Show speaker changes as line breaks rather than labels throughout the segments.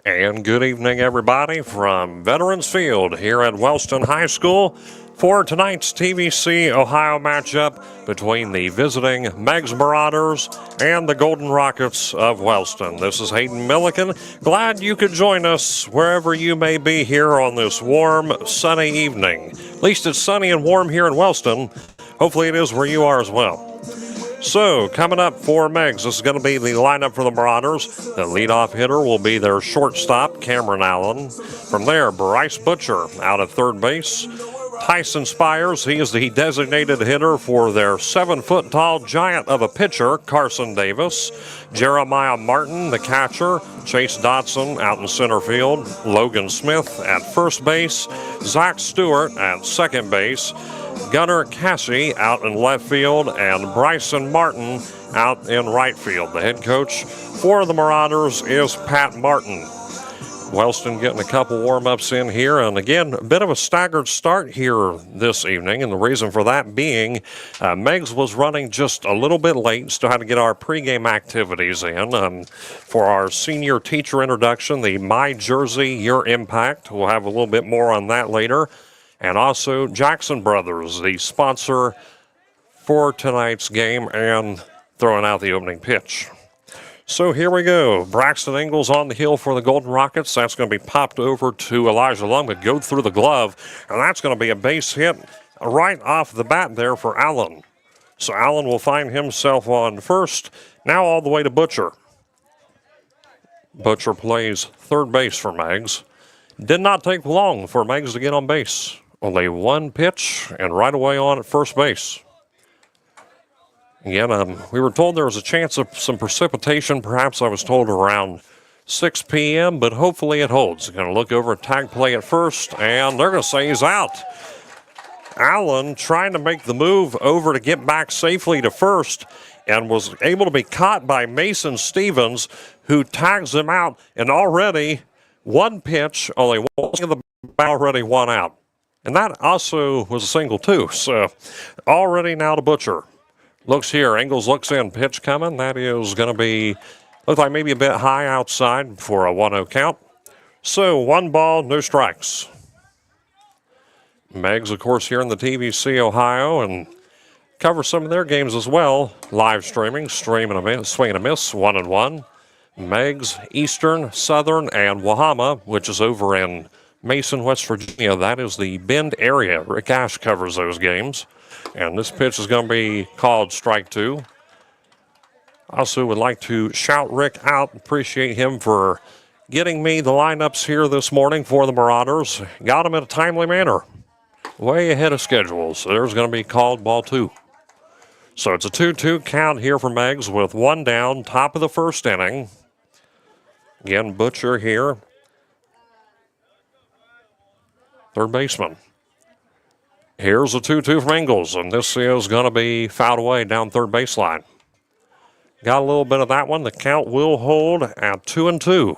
And good evening, everybody, from Veterans Field here at Wellston High School for tonight's TVC Ohio matchup between the visiting Meigs Marauders and the Golden Rockets of Wellston. This is Hayden Milliken. Glad you could join us wherever you may be here on this warm, sunny evening. At least it's sunny and warm here in Wellston. Hopefully it is where you are as well. So, coming up for Meigs, this is going to be the lineup for the Marauders. The leadoff hitter will be their shortstop, Cameron Allen. From there, Bryce Butcher out at third base. Tyson Spires, he is the designated hitter for their 7-foot-tall giant of a pitcher, Carson Davis. Jeremiah Martin, the catcher. Chase Dotson out in center field. Logan Smith at first base. Zach Stewart at second base. Gunnar Cassie out in left field, and Bryson Martin out in right field. The head coach for the Marauders is Pat Martin. Wellston getting a couple warm-ups in here, and again, a bit of a staggered start here this evening, and the reason for that being Meigs was running just a little bit late, still had to get our pregame activities in. For our senior teacher introduction, the My Jersey, Your Impact, we'll have a little bit more on that later. And also Jackson Brothers, the sponsor for tonight's game and throwing out the opening pitch. So here we go. Braxton Ingalls on the hill for the Golden Rockets. That's going to be popped over to Elijah Lung, but go through the glove. And that's going to be a base hit right off the bat there for Allen. So Allen will find himself on first. Now all the way to Butcher. Butcher plays third base for Meigs. Did not take long for Meigs to get on base. Only one pitch and right away on at first base. Again, we were told there was a chance of some precipitation. Perhaps I was told around 6 p.m., but hopefully it holds. Going to look over at tag play at first, and they're going to say he's out. Allen trying to make the move over to get back safely to first and was able to be caught by Mason Stevens, who tags him out, and already one pitch, only one of the already one out. And that also was a single, too. So already now to Butcher. Looks here. Ingalls looks in. Pitch coming. That is going to be, look like maybe a bit high outside for a 1-0 count. So 1 ball, no strikes. Meigs, of course, here in the TVC Ohio and cover some of their games as well. Live streaming, swing and a miss, 1-1. Meigs, Eastern, Southern, and Wahama, which is over in Mason, West Virginia. That is the Bend area. Rick Ash covers those games. And this pitch is going to be called strike 2. Also would like to shout Rick out. Appreciate him for getting me the lineups here this morning for the Marauders. Got them in a timely manner. Way ahead of schedule. So there's going to be called ball 2. So it's a 2-2 count here for Meigs with 1 down, top of the first inning. Again, Butcher here. Third baseman. Here's a 2-2 from Ingalls, and this is going to be fouled away down third baseline. Got a little bit of that one. The count will hold at 2-2.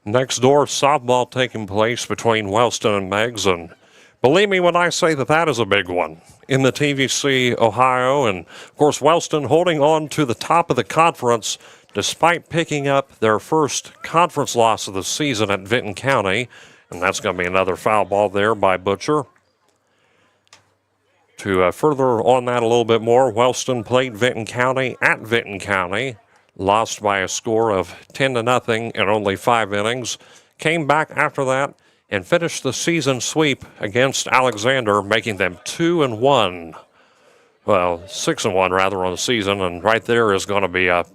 Next door softball taking place between Wellston and Meigs, and believe me when I say that that is a big one in the TVC Ohio. And, of course, Wellston holding on to the top of the conference despite picking up their first conference loss of the season at Vinton County. And that's going to be another foul ball there by Butcher. To further on that a little bit more, Wellston played Vinton County at Vinton County, lost by a score of 10-0 in only 5 innings. Came back after that and finished the season sweep against Alexander, making them 2-1. Well, 6-1 rather on the season, and right there is going to be a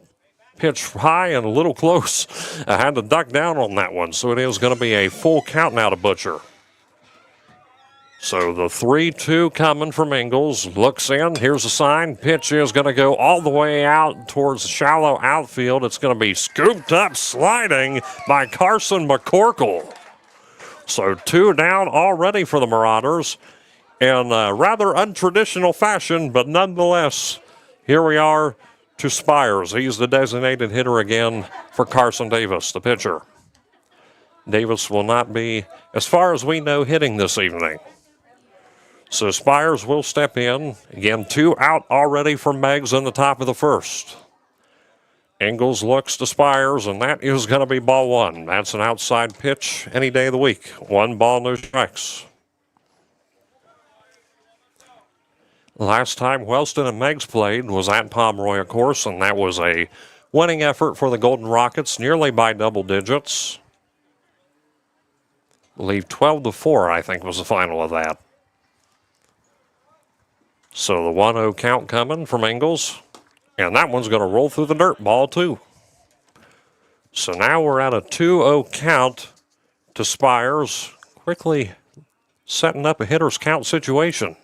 pitch high and a little close. I had to duck down on that one, so it is going to be a full count now to Butcher. So the 3-2 coming from Ingalls. Looks in. Here's a sign. Pitch is going to go all the way out towards the shallow outfield. It's going to be scooped up, sliding by Carson McCorkle. So 2 down already for the Marauders in a rather untraditional fashion, but nonetheless, here we are to Spires. He's the designated hitter again for Carson Davis, the pitcher. Davis will not be, as far as we know, hitting this evening. So Spires will step in. Again, 2 out already from Meigs in the top of the first. Ingalls looks to Spires, and that is going to be ball one. That's an outside pitch any day of the week. 1 ball, no strikes. Last time Wellston and Meigs played was at Pomeroy, of course, and that was a winning effort for the Golden Rockets, nearly by double digits. I believe 12-4, I think, was the final of that. So the 1-0 count coming from Ingalls. And that one's going to roll through the dirt, ball two. So now we're at a 2-0 count to Spires, quickly setting up a hitter's count situation.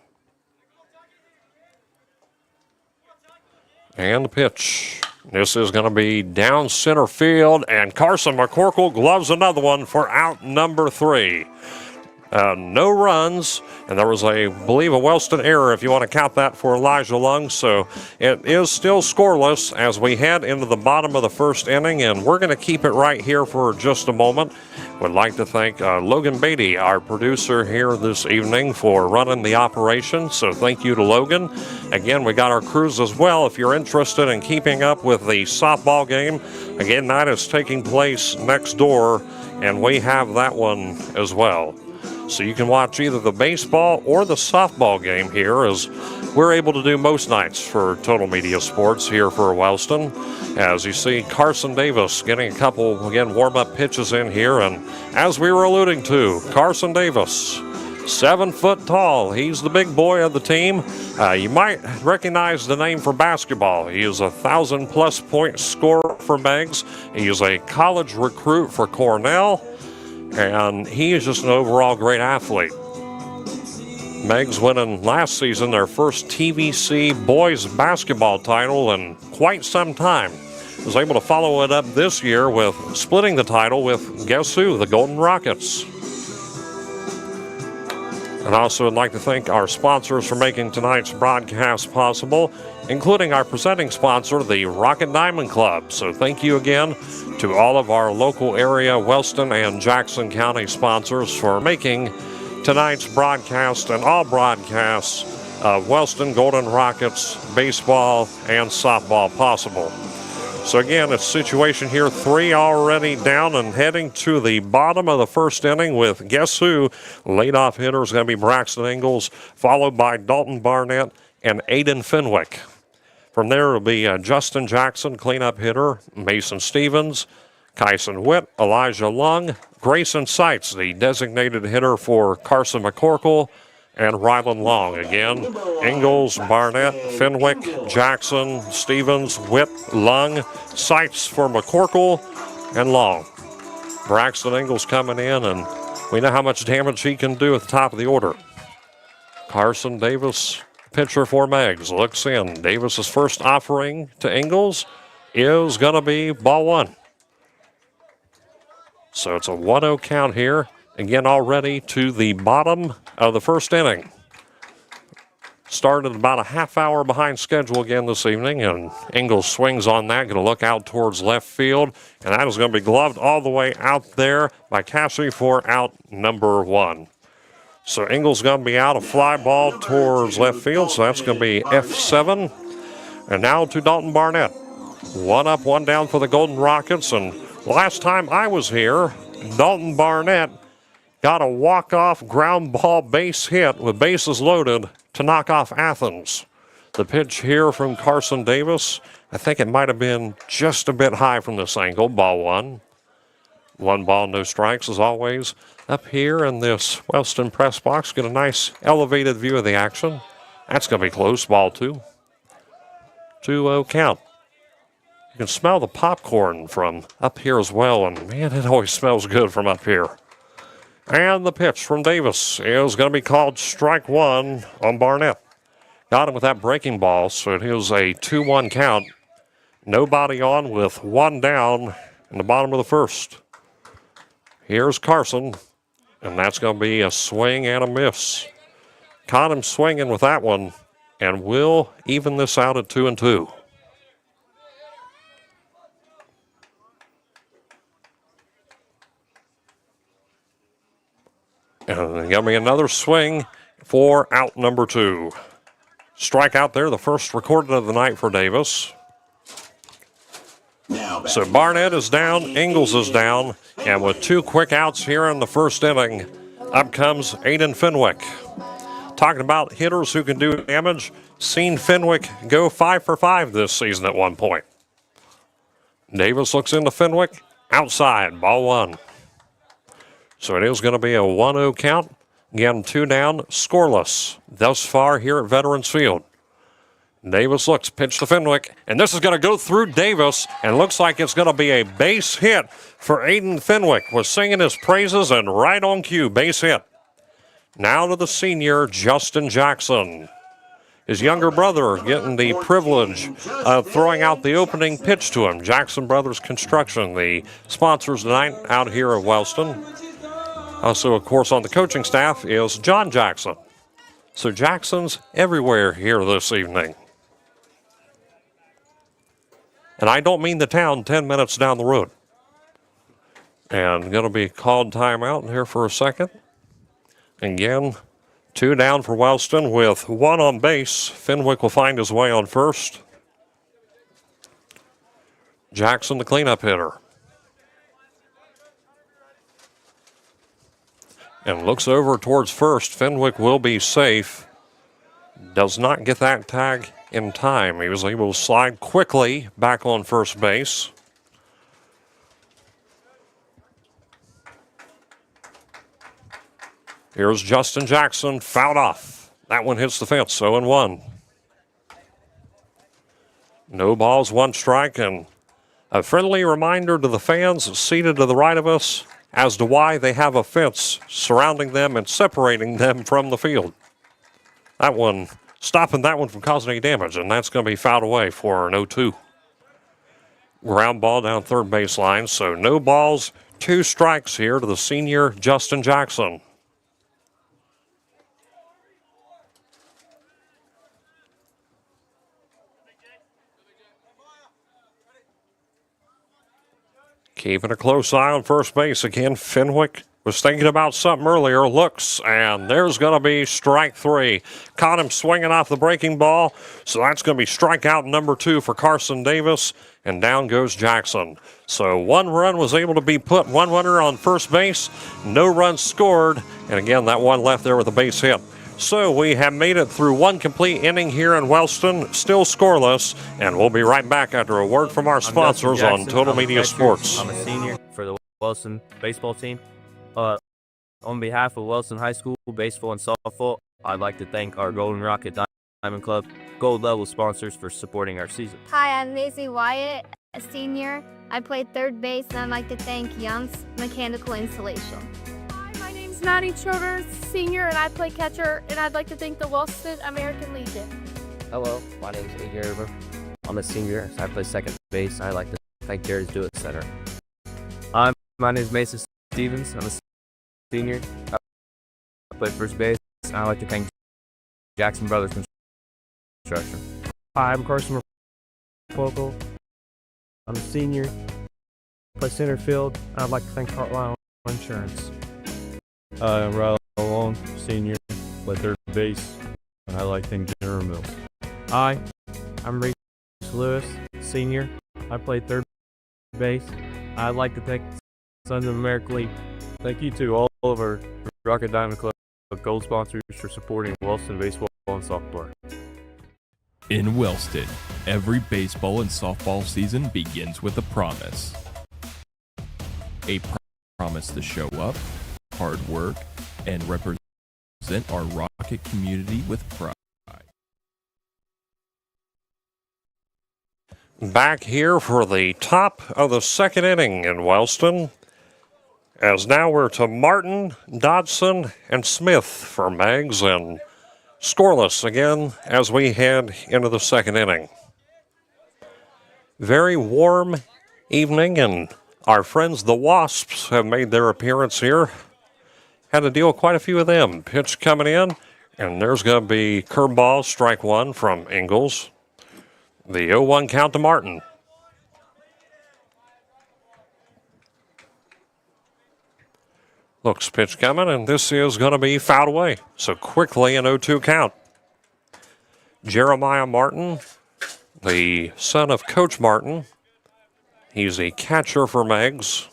And the pitch. This is going to be down center field, and Carson McCorkle gloves another one for out number 3. No runs, and there was I believe a Wellston error if you want to count that for Elijah Lung. So it is still scoreless as we head into the bottom of the first inning, and we're going to keep it right here for just a moment. Would like to thank Logan Beatty, our producer here this evening, for running the operation. So thank you to Logan. Again, we got our crews as well. If you're interested in keeping up with the softball game, again, that is taking place next door, and we have that one as well. So you can watch either the baseball or the softball game here, as we're able to do most nights for Total Media Sports here for Wellston. As you see, Carson Davis getting a couple, again, warm-up pitches in here. And as we were alluding to, Carson Davis, 7 foot tall. He's the big boy of the team. You might recognize the name for basketball. He is a 1,000-plus point scorer for Meigs. He is a college recruit for Cornell. And he is just an overall great athlete. Meigs winning last season their first TVC boys basketball title in quite some time. Was able to follow it up this year with splitting the title with, guess who, the Golden Rockets. And also would like to thank our sponsors for making tonight's broadcast possible, including our presenting sponsor, the Rocket Diamond Club. So thank you again to all of our local area, Wellston and Jackson County sponsors, for making tonight's broadcast and all broadcasts of Wellston Golden Rockets baseball and softball possible. So again, it's situation here, 3 already down and heading to the bottom of the first inning with, guess who? Leadoff hitter is going to be Braxton Ingalls, followed by Dalton Barnett and Aiden Fenwick. From there, it'll be Justin Jackson, cleanup hitter, Mason Stevens, Kyson Witt, Elijah Lung, Grayson Seitz, the designated hitter for Carson McCorkle, and Rylan Long. Again, Ingalls, Barnett, Fenwick, Jackson, Stevens, Witt, Lung, Seitz for McCorkle, and Long. Braxton Ingalls coming in, and we know how much damage he can do at the top of the order. Carson Davis, pitcher for Meigs, looks in. Davis's first offering to Ingalls is going to be ball one. So it's a 1-0 count here. Again, already to the bottom of the first inning. Started about a half hour behind schedule again this evening, and Ingalls swings on that, going to look out towards left field, and that is going to be gloved all the way out there by Cassie for out number 1. So Ingalls going to be out, a fly ball towards left field, so that's going to be F7. And now to Dalton Barnett. 1 up, 1 down for the Golden Rockets, and last time I was here, Dalton Barnett got a walk-off ground ball base hit with bases loaded to knock off Athens. The pitch here from Carson Davis, I think it might have been just a bit high from this angle, ball 1. 1 ball, no strikes as always. Up here in this Wellston press box, get a nice elevated view of the action. That's going to be close, ball 2. 2-0 count. You can smell the popcorn from up here as well, and man, it always smells good from up here. And the pitch from Davis is going to be called strike 1 on Barnett. Got him with that breaking ball, so it is a 2-1 count. Nobody on with 1 down in the bottom of the first. Here's Carson, and that's going to be a swing and a miss. Caught him swinging with that one, and will even this out at 2-2. And going to be another swing for out number 2. Strikeout there, the first recorded of the night for Davis. So Barnett is down, Ingalls is down, and with 2 quick outs here in the first inning, up comes Aiden Fenwick. Talking about hitters who can do damage, seen Fenwick go 5 for 5 this season at one point. Davis looks into Fenwick, outside, ball 1. So it is going to be a 1-0 count. Again, 2 down, scoreless thus far here at Veterans Field. Davis looks, pitch to Fenwick, and this is going to go through Davis, and looks like it's going to be a base hit for Aiden Fenwick. Was singing his praises, and right on cue, base hit. Now to the senior, Justin Jackson. His younger brother getting the privilege of throwing out the opening pitch to him. Jackson Brothers Construction, the sponsors tonight out here at Wellston. Also, of course, on the coaching staff is John Jackson. So Jackson's everywhere here this evening. And I don't mean the town 10 minutes down the road. And going to be called timeout here for a second. Again, 2 down for Wellston with 1 on base. Fenwick will find his way on first. Jackson, the cleanup hitter. And looks over towards first. Fenwick will be safe. Does not get that tag in time. He was able to slide quickly back on first base. Here's Justin Jackson, fouled off. That one hits the fence, 0-1. No balls, 1 strike, and a friendly reminder to the fans seated to the right of us as to why they have a fence surrounding them and separating them from the field. That one, stopping that one from causing any damage, and that's going to be fouled away for an 0-2. Ground ball down third baseline, so no balls, 2 strikes here to the senior Justin Jackson. Keeping a close eye on first base again. Fenwick was thinking about something earlier. Looks, and there's going to be strike 3. Caught him swinging off the breaking ball. So that's going to be strikeout number 2 for Carson Davis. And down goes Jackson. So 1 run was able to be put, 1 runner on first base. No runs scored. And again, that one left there with a base hit. So we have made it through 1 complete inning here in Wellston, still scoreless, and we'll be right back after a word from our sponsors on Total Media Sports.
I'm a senior for the Wellston baseball team. On behalf of Wellston High School baseball and softball, I'd like to thank our Golden Rocket Diamond Club Gold Level sponsors for supporting our season.
Hi, I'm Maisie Wyatt, a senior. I played third base, and I'd like to thank Young's Mechanical Installation.
My name's Maddie Childers, senior, and I play catcher, and I'd like to thank the Wellston American Legion.
Hello, my name's A.J. Herber. I'm a senior, so I play second base. I'd like to thank Jerry's Do It Center. My name's Mason Stevens. I'm a senior. I play first base, and I'd like to thank Jackson Brothers Construction.
Hi, I'm Carson Focal. I'm a senior. I play center field, and I'd like to thank Heartline Insurance.
Hi, I'm Riley Long, senior, play third base, and I like to thank General Mills.
Hi, I'm Reese Lewis, senior. I play third base. I'd like to thank Sons of America League.
Thank you to all of our Rocket Diamond Club Gold sponsors for supporting Wellston baseball and softball.
In Wellston, every baseball and softball season begins with a promise. A promise to show up, hard work, and represent our Rocket community with pride.
Back here for the top of the second inning in Wellston. As now we're to Martin, Dodson, and Smith for Meigs, and scoreless again as we head into the second inning. Very warm evening, and our friends the Wasps have made their appearance here. Had to deal with quite a few of them. Pitch coming in, and there's going to be curveball, strike 1 from Ingalls. The 0-1 count to Martin. Looks pitch coming, and this is going to be fouled away. So quickly an 0-2 count. Jeremiah Martin, the son of Coach Martin. He's a catcher for Meigs.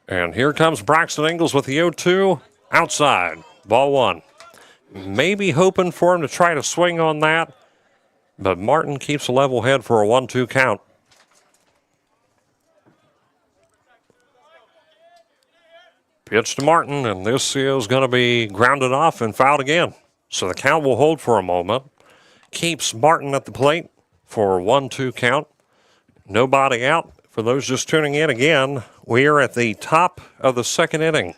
And here comes Braxton Ingles with the 0-2 outside. Ball one. Maybe hoping for him to try to swing on that, but Martin keeps a level head for a 1-2 count. Pitch to Martin, and this is going to be grounded off and fouled again. So the count will hold for a moment. Keeps Martin at the plate for a 1-2 count. Nobody out. For those just tuning in again, we are at the top of the second inning.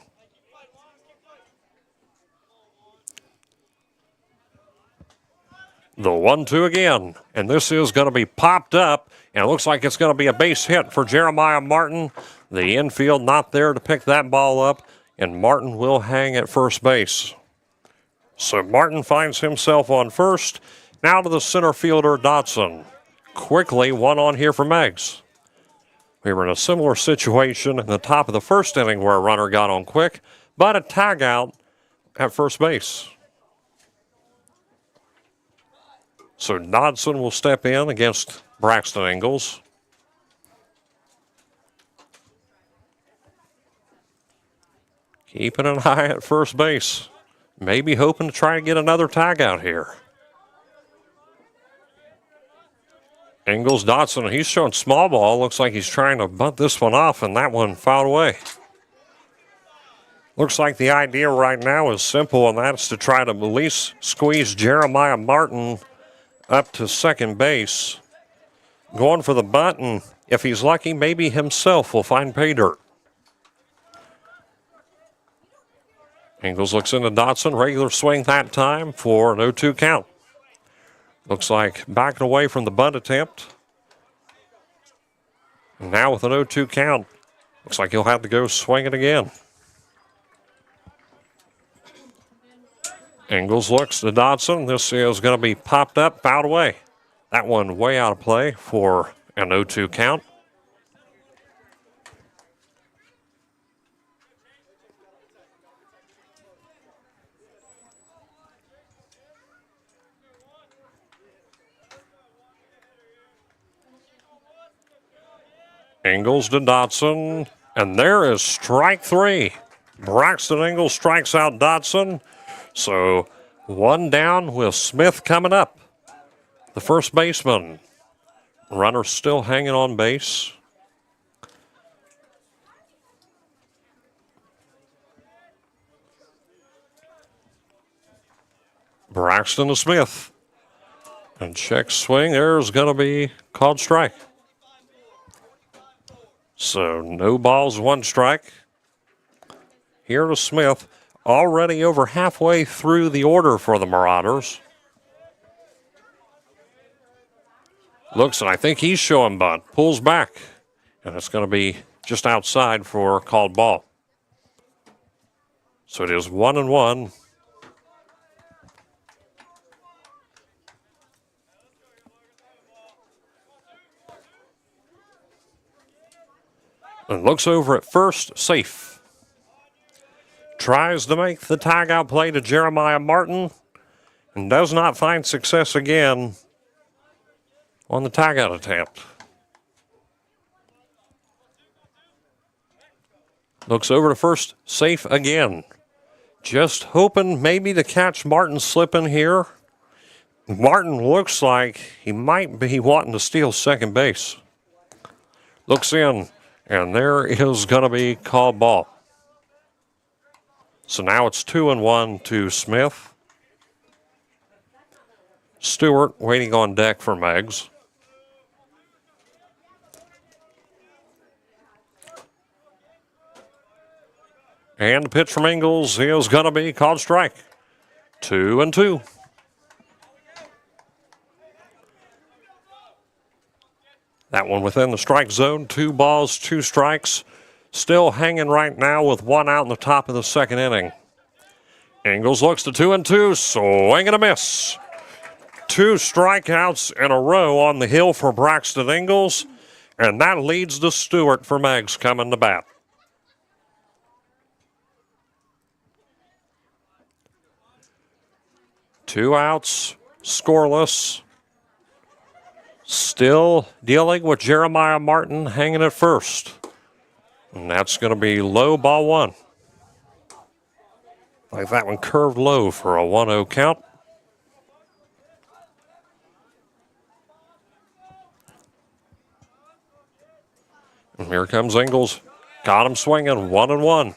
The 1-2 again, and this is going to be popped up, and it looks like it's going to be a base hit for Jeremiah Martin. The infield not there to pick that ball up, and Martin will hang at first base. So Martin finds himself on first. Now to the center fielder, Dodson. Quickly, one on here for Meigs. We were in a similar situation in the top of the first inning where a runner got on quick, but a tag out at first base. So Dodson will step in against Braxton Ingles. Keeping an eye at first base. Maybe hoping to try to get another tag out here. Ingles, Dodson, he's showing small ball. Looks like he's trying to bunt this one off, and that one fouled away. Looks like the idea right now is simple, and that's to try to at least squeeze Jeremiah Martin up to second base. Going for the bunt, and if he's lucky, maybe himself will find pay dirt. Ingles looks into Dodson. Regular swing that time for an 0-2 count. Looks like backing away from the bunt attempt. And now with an 0-2 count, looks like he'll have to go swing it again. Ingles looks to Dodson. This is going to be popped up, fouled away. That one way out of play for an 0-2 count. Ingles to Dodson, and there is strike three. Braxton Ingles strikes out Dodson. So one down with Smith coming up. The first baseman. Runner still hanging on base. Braxton to Smith. And check swing. There's going to be called strike. So no balls, one strike. Here to Smith, already over halfway through the order for the Marauders. Looks, and I think he's showing bunt. Pulls back, and it's going to be just outside for a called ball. So it is 1-1. And looks over at first, safe. Tries to make the tag-out play to Jeremiah Martin and does not find success again on the tag-out attempt. Looks over to first, safe again. Just hoping maybe to catch Martin slipping here. Martin looks like he might be wanting to steal second base. Looks in. And there is going to be called ball. So now it's 2-1 to Smith. Stewart waiting on deck for Meigs. And the pitch from Ingles is going to be called strike. 2-2. That one within the strike zone. 2 balls, 2 strikes. Still hanging right now with 1 out in the top of the second inning. Ingles looks to 2-2. Swing and a miss. 2 strikeouts in a row on the hill for Braxton Ingles. And that leads to Stewart for Meigs coming to bat. 2 outs, scoreless. Still dealing with Jeremiah Martin hanging at first. And that's going to be low, ball 1. Like that one curved low for a 1-0 count. And here comes Ingles. Got him swinging, 1-1.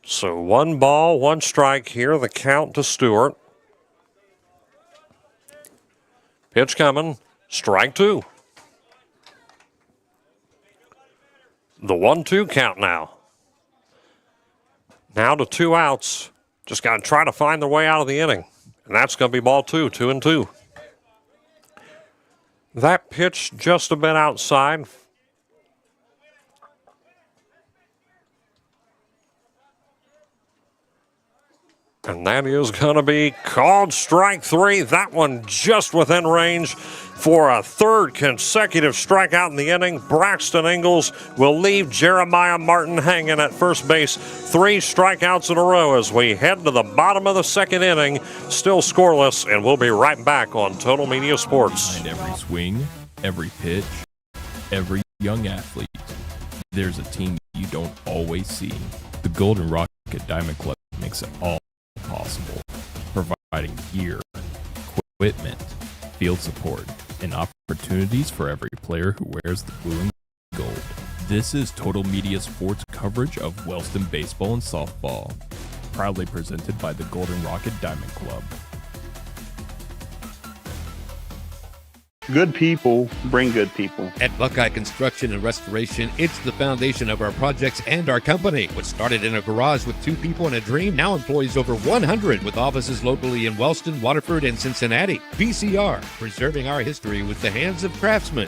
So 1 ball, 1 strike here, the count to Stewart. Pitch coming, strike 2. The 1-2 count now. Now to 2 outs. Just got to try to find their way out of the inning. And that's going to be ball 2, 2-2. That pitch just a bit outside. And that is going to be called strike 3. That one just within range for a 3rd consecutive strikeout in the inning. Braxton Ingles will leave Jeremiah Martin hanging at first base. 3 strikeouts in a row as we head to the bottom of the 2nd inning. Still scoreless, and we'll be right back on Total Media Sports.
Behind every swing, every pitch, every young athlete, there's a team you don't always see. The Golden Rocket Diamond Club makes it all possible, providing gear, equipment, field support, and opportunities for every player who wears the blue and gold. This is Total Media Sports coverage of Wellston baseball and softball, proudly presented by the Golden Rocket Diamond Club.
Good people bring good people.
At Buckeye Construction and Restoration, it's the foundation of our projects and our company. What started in a garage with 2 people and a dream now employs over 100 with offices locally in Wellston, Waterford, and Cincinnati. VCR, preserving our history with the hands of craftsmen.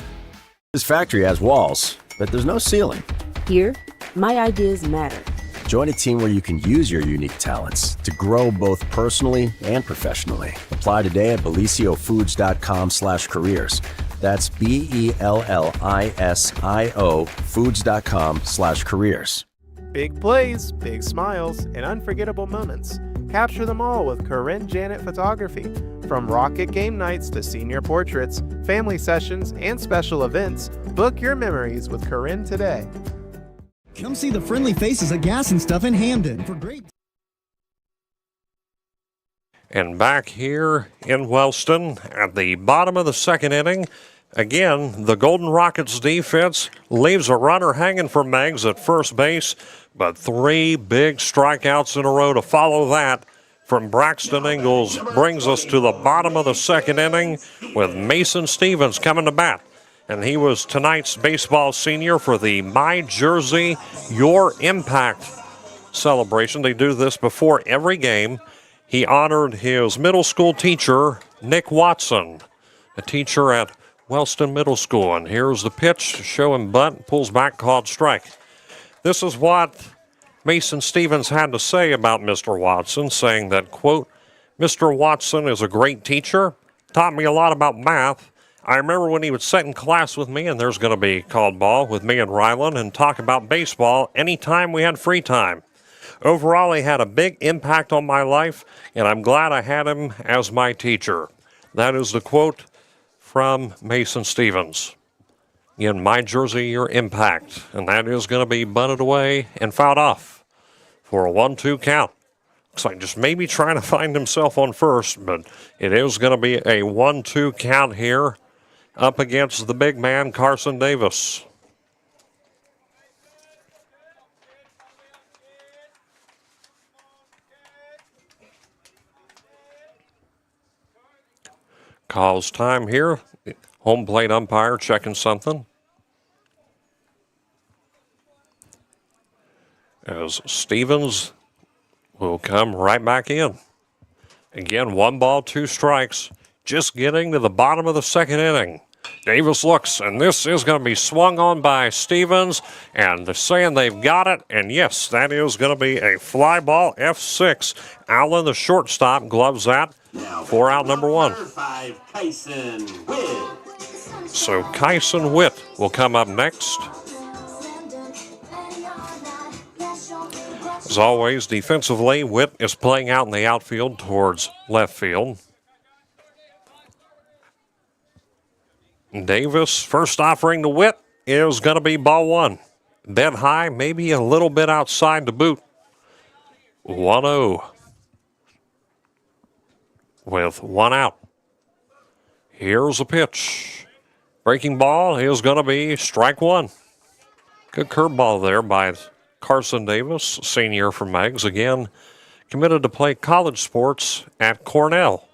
This factory has walls, but there's no ceiling.
Here, my ideas matter.
Join a team where you can use your unique talents to grow both personally and professionally. Apply today at belisiofoods.com/careers. That's BELLISIO foods.com/careers.
Big plays, big smiles, and unforgettable moments. Capture them all with Corinne Janet Photography. From rocket game nights to senior portraits, family sessions, and special events, book your memories with Corinne today.
Come see the friendly faces of Gas and Stuff in Hamden for great.
And back here in Wellston at the bottom of the 2nd inning, again, the Golden Rockets defense leaves a runner hanging for Meigs at first base, but 3 big strikeouts in a row to follow that from Braxton Ingles brings us to the bottom of the 2nd inning with Mason Stevens coming to bat. And he was tonight's baseball senior for the My Jersey, Your Impact celebration. They do this before every game. He honored his middle school teacher, Nick Watson, a teacher at Wellston Middle School. And here's the pitch, showing bunt, pulls back, called strike. This is what Mason Stevens had to say about Mr. Watson, saying that, quote, Mr. Watson is a great teacher, taught me a lot about math. I remember when he would sit in class with me, and there's going to be called ball with me and Rylan, and talk about baseball anytime we had free time. Overall, he had a big impact on my life, and I'm glad I had him as my teacher. That is the quote from Mason Stevens. In My Jersey, Your Impact. And that is going to be bunted away and fouled off for a 1-2 count. Looks like just maybe trying to find himself on first, but it is going to be a 1-2 count here up against the big man, Carson Davis. Calls time here. Home plate umpire checking something. As Stevens will come right back in. Again, 1 ball, 2 strikes. Just getting to the bottom of the 2nd inning. Davis looks, and this is going to be swung on by Stevens, and they're saying they've got it, and yes, that is going to be a fly ball, F6. Allen, the shortstop, gloves that for out number 1. So Kyson Witt will come up next. As always, defensively, Witt is playing out in the outfield towards left field. Davis, first offering to Witt is going to be ball one. Dead high, maybe a little bit outside to boot. 1-0 with one out. Here's a pitch. Breaking ball is going to be strike one. Good curveball there by Carson Davis, senior from Meigs. Again, committed to play college sports at Cornell.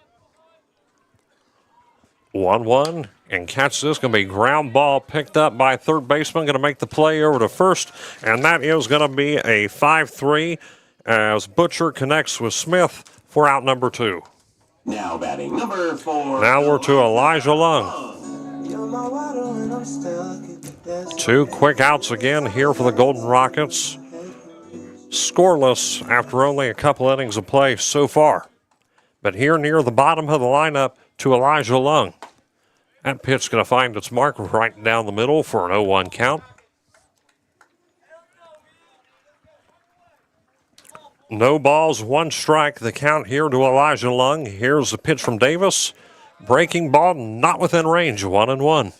1-1, and catch this. Going to be ground ball picked up by third baseman. Going to make the play over to first, and that is going to be a 5-3 as Butcher connects with Smith for out number 2.
Now batting number 4.
Now we're to Elijah Lung. 2 quick outs again here for the Golden Rockets. Scoreless after only a couple innings of play so far. But here near the bottom of the lineup to Elijah Lung. That pitch going to find its mark right down the middle for an 0-1 count. No balls, 1 strike. The count here to Elijah Lung. Here's the pitch from Davis. Breaking ball not within range, 1-1.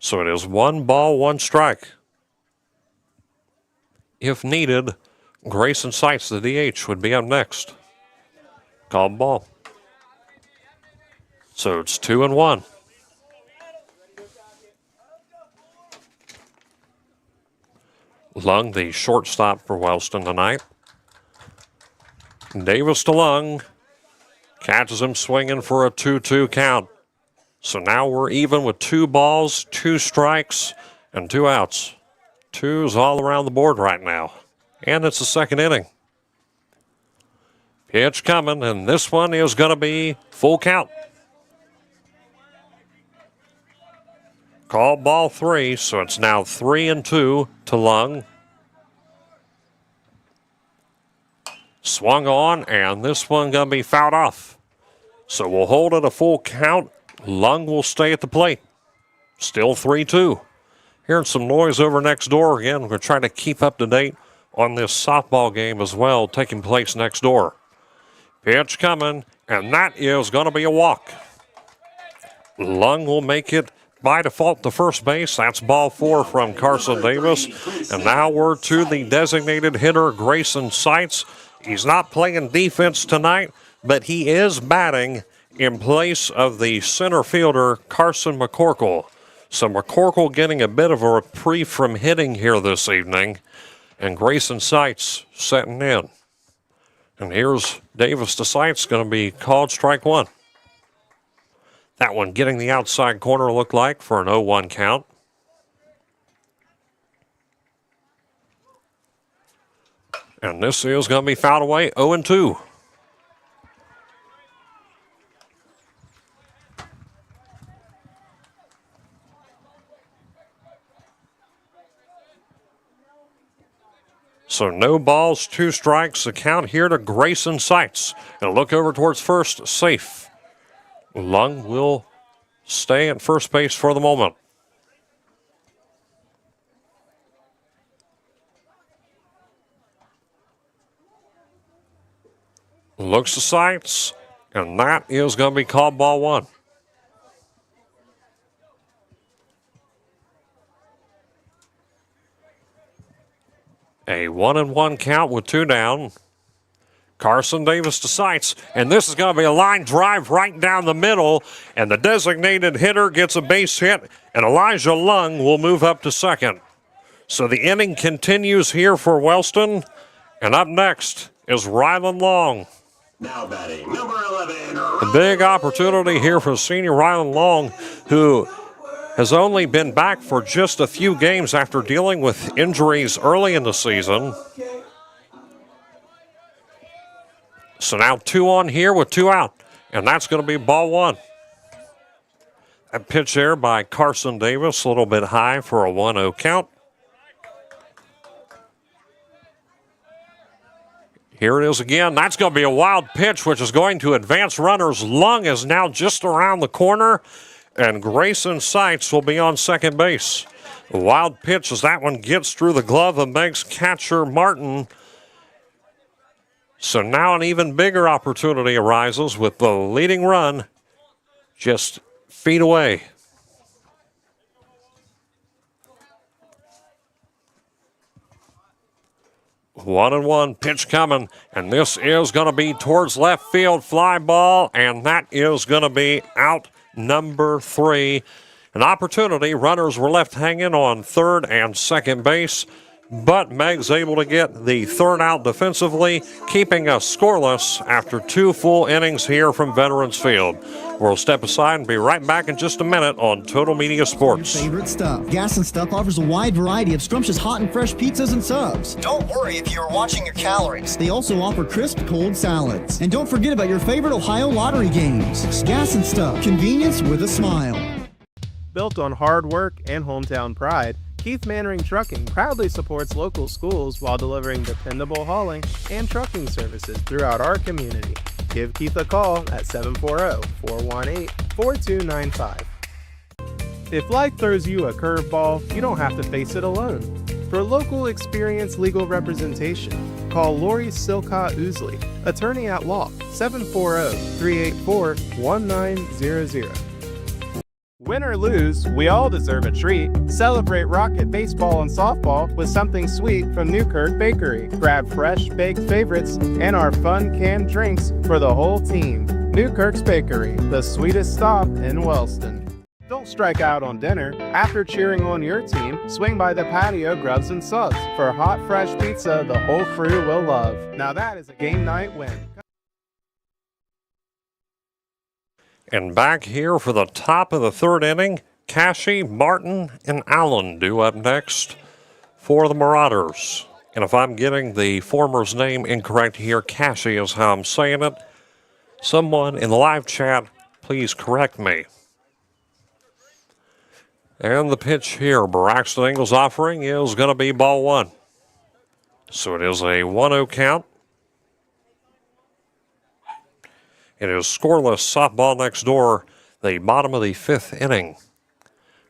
So it is 1 ball, 1 strike. If needed, Grayson Seitz, the DH, would be up next. Called ball. So it's 2-1. Lung, the shortstop for Wellston tonight. Davis to Lung. Catches him swinging for a 2-2 count. So now we're even with 2 balls, 2 strikes, and 2 outs. 2s all around the board right now. And it's the second inning. Pitch coming, and this one is going to be full count. Call ball 3, so it's now 3-2 to Lung. Swung on, and this one going to be fouled off. So we'll hold it a full count. Lung will stay at the plate. Still 3-2. Hearing some noise over next door again. We're trying to keep up to date on this softball game as well, taking place next door. Pitch coming, and that is going to be a walk. Lung will make it by default to first base. That's ball 4 from Carson Davis. And now we're to the designated hitter, Grayson Seitz. He's not playing defense tonight, but he is batting in place of the center fielder, Carson McCorkle. So McCorkle getting a bit of a reprieve from hitting here this evening. And Grayson Seitz setting in. And here's Davis to Seitz, going to be called strike 1. That one getting the outside corner looked like for an 0-1 count. And this is going to be fouled away, 0-2. So no balls, 2 strikes. The count here to Grayson Seitz. And look over towards first, safe. Lung will stay at first base for the moment. Looks to Seitz, and that is going to be called ball 1. A 1-1 count with 2 down. Carson Davis to Seitz, and this is going to be a line drive right down the middle, and the designated hitter gets a base hit, and Elijah Lung will move up to second. So the inning continues here for Wellston, and up next is Rylan Long.
Now batting number 11.
A big opportunity here for senior Rylan Long, who has only been back for just a few games after dealing with injuries early in the season. So now 2 on here with 2 out, and that's going to be ball 1. That pitch there by Carson Davis, a little bit high for a 1-0 count. Here it is again. That's going to be a wild pitch, which is going to advance runners. Lung is now just around the corner, and Grayson Seitz will be on second base. A wild pitch as that one gets through the glove of Meigs catcher Martin. So now an even bigger opportunity arises with the leading run just feet away. One and one pitch coming, and this is going to be towards left field, fly ball, and that is going to be out number 3. An opportunity, runners were left hanging on third and second base, but Meigs able to get the third out defensively, keeping us scoreless after 2 full innings here from Veterans Field. We'll step aside and be right back in just a minute on Total Media Sports.
Your favorite stuff. Gas and Stuff offers a wide variety of scrumptious hot and fresh pizzas and subs.
Don't worry if you're watching your calories.
They also offer crisp, cold salads. And don't forget about your favorite Ohio lottery games. Gas and Stuff. Convenience with a smile.
Built on hard work and hometown pride, Keith Mannering Trucking proudly supports local schools while delivering dependable hauling and trucking services throughout our community. Give Keith a call at 740-418-4295. If life throws you a curveball, you don't have to face it alone. For local experienced legal representation, call Lori Silcott Oosley, attorney at law, 740-384-1900. Win or lose, we all deserve a treat. Celebrate Rocket baseball and softball with something sweet from Newkirk Bakery. Grab fresh baked favorites and our fun canned drinks for the whole team. Newkirk's Bakery, the sweetest stop in Wellston. Don't strike out on dinner. After cheering on your team, swing by the patio Grubs and Subs for hot, fresh pizza the whole crew will love. Now that is a game night win.
And back here for the top of the third inning, Cashy, Martin, and Allen due up next for the Marauders. And if I'm getting the former's name incorrect here, Cashy is how I'm saying it. Someone in the live chat, please correct me. And the pitch here, Braxton Ingles offering is going to be ball 1. So it is a 1-0 count. It is scoreless softball next door, the bottom of the 5th inning.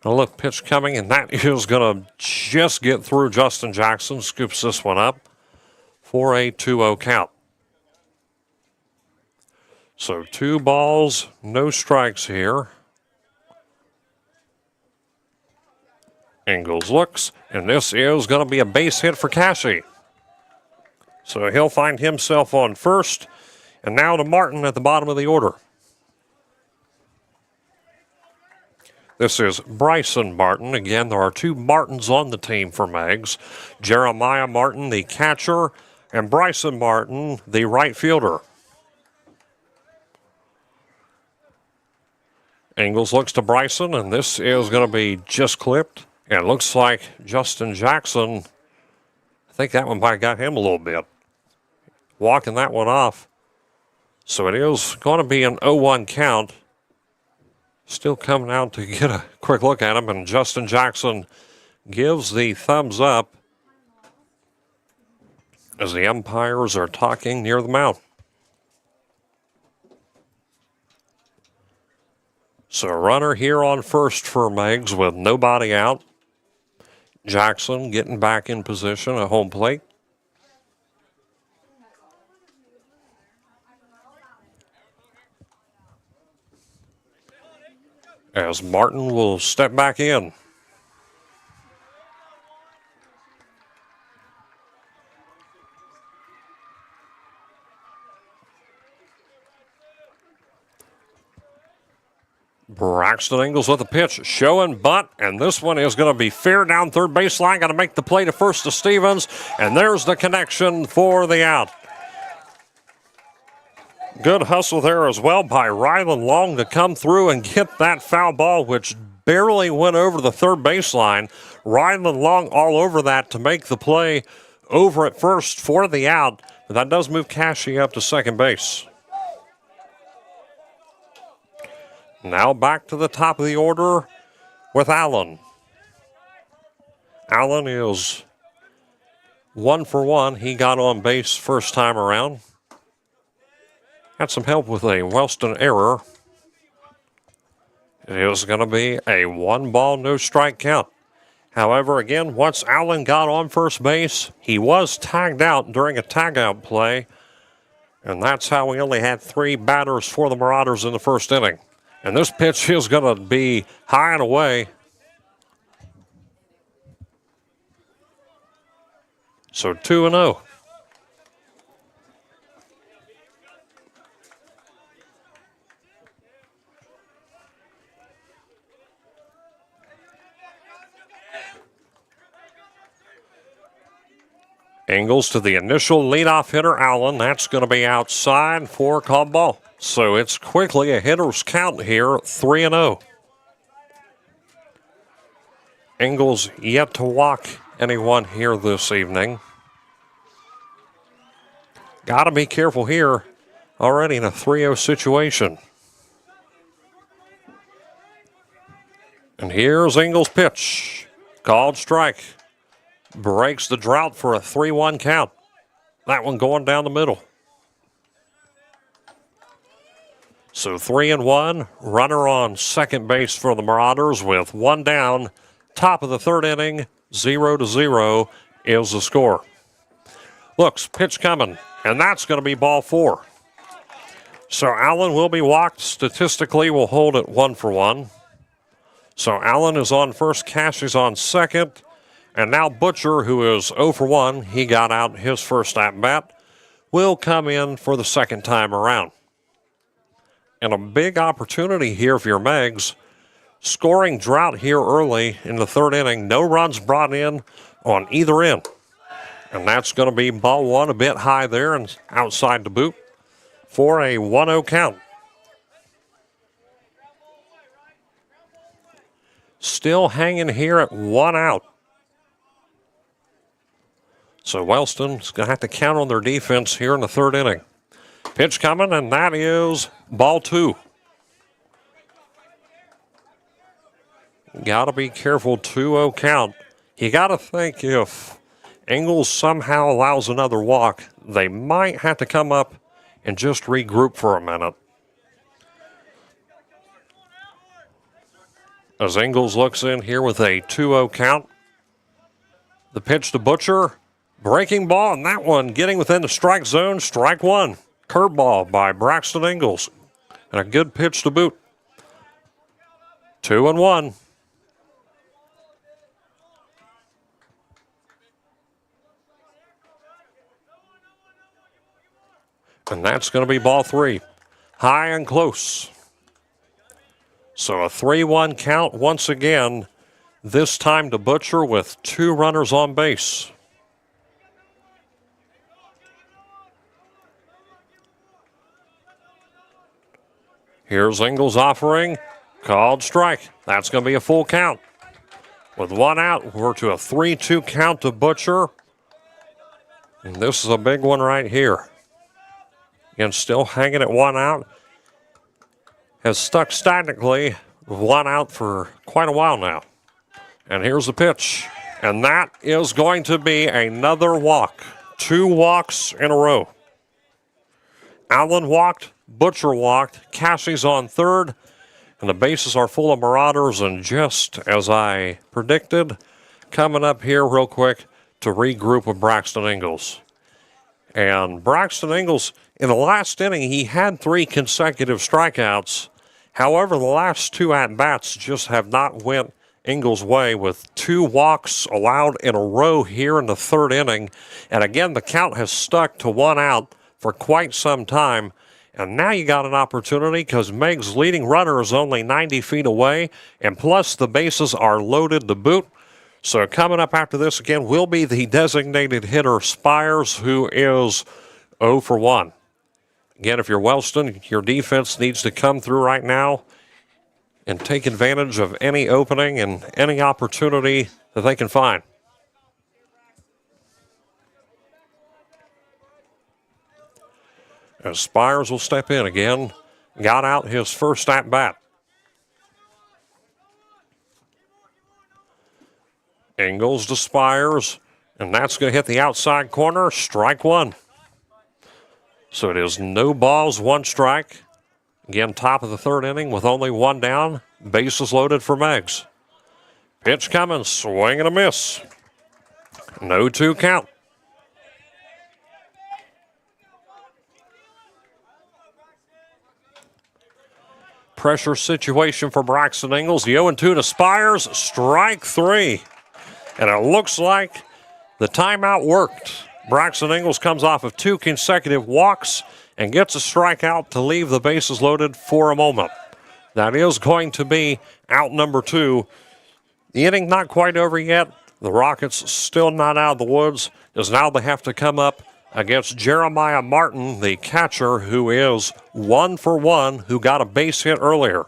A look pitch coming, and that is going to just get through Justin Jackson. Scoops this one up for a 2-0 count. So 2 balls, no strikes here. Ingles looks, and this is going to be a base hit for Cashy. So he'll find himself on first. And now to Martin at the bottom of the order. This is Bryson Martin. Again, there are 2 Martins on the team for Meigs. Jeremiah Martin, the catcher, and Bryson Martin, the right fielder. Ingles looks to Bryson, and this is going to be just clipped. And it looks like Justin Jackson, I think that one might have got him a little bit. Walking that one off. So it is going to be an 0-1 count. Still coming out to get a quick look at him, and Justin Jackson gives the thumbs up as the umpires are talking near the mound. So a runner here on first for Meigs with nobody out. Jackson getting back in position at home plate. As Martin will step back in. Braxton Ingles with a pitch, showing bunt, and this one is going to be fair down third baseline. Going to make the play to first to Stevens, and there's the connection for the out. Good hustle there as well by Rylan Long to come through and get that foul ball, which barely went over the third baseline. Rylan Long all over that to make the play over at first for the out. But that does move Cashy up to second base. Now back to the top of the order with Allen. Allen is 1 for 1. He got on base first time around. Had some help with a Wellston error. It is going to be a 1-ball, no strike count. However, again, once Allen got on first base, he was tagged out during a tagout play, and that's how we only had 3 batters for the Marauders in the first inning. And this pitch is going to be high and away. So 2-0. Ingles to the initial leadoff hitter, Allen. That's going to be outside for a called ball. So it's quickly a hitter's count here, 3-0. Ingles yet to walk anyone here this evening. Got to be careful here. Already in a 3-0 situation. And here's Ingles' pitch. Called strike. Breaks the drought for a 3-1 count. That one going down the middle. So 3-1. Runner on second base for the Marauders with 1 down. Top of the third inning, 0-0 is the score. Looks, pitch coming, and that's going to be ball 4. So Allen will be walked. Statistically, we'll hold it 1-for-1. So Allen is on first, Cash is on second. And now Butcher, who is 0-for-1, he got out his first at-bat, will come in for the second time around. And a big opportunity here for your Meigs. Scoring drought here early in the third inning. No runs brought in on either end. And that's going to be ball 1, a bit high there and outside the boot for a 1-0 count. Still hanging here at 1 out. So Wellston's going to have to count on their defense here in the third inning. Pitch coming, and that is ball 2. Got to be careful, 2-0 count. You got to think if Ingles somehow allows another walk, they might have to come up and just regroup for a minute. As Ingles looks in here with a 2-0 count. The pitch to Butcher. Breaking ball, and that one getting within the strike zone. Strike 1. Curveball by Braxton Ingles. And a good pitch to boot. 2-1. And that's going to be ball 3. High and close. So a 3-1 count once again. This time to Butcher with 2 runners on base. Here's Ingles offering. Called strike. That's going to be a full count. With 1 out, we're to a 3-2 count to Butcher. And this is a big one right here. Again, still hanging at 1 out. Has stuck statically with 1 out for quite a while now. And here's the pitch. And that is going to be another walk. 2 walks in a row. Allen walked. Butcher walked. Cassie's on third. And the bases are full of Marauders. And just as I predicted, coming up here real quick to regroup with Braxton Ingles. And Braxton Ingles, in the last inning, he had 3 consecutive strikeouts. However, the last 2 at-bats just have not went Ingles' way with 2 walks allowed in a row here in the third inning. And again, the count has stuck to 1 out for quite some time. And now you got an opportunity because Meigs' leading runner is only 90 feet away. And plus the bases are loaded to boot. So coming up after this again will be the designated hitter Spires, who is 0-for-1. Again, if you're Wellston, your defense needs to come through right now and take advantage of any opening and any opportunity that they can find. As Spires will step in again, got out his first at-bat. Ingles to Spires, and that's going to hit the outside corner, strike 1. So it is no balls, 1 strike. Again, top of the third inning with only 1 down. Bases loaded for Meigs. Pitch coming, swing and a miss. No 2 count. Pressure situation for Braxton Ingles. The 0-2 to Spires, strike 3. And it looks like the timeout worked. Braxton Ingles comes off of 2 consecutive walks and gets a strikeout to leave the bases loaded for a moment. That is going to be out number 2. The inning not quite over yet. The Rockets still not out of the woods, as now they have to come up against Jeremiah Martin, the catcher, who is 1 for 1, who got a base hit earlier.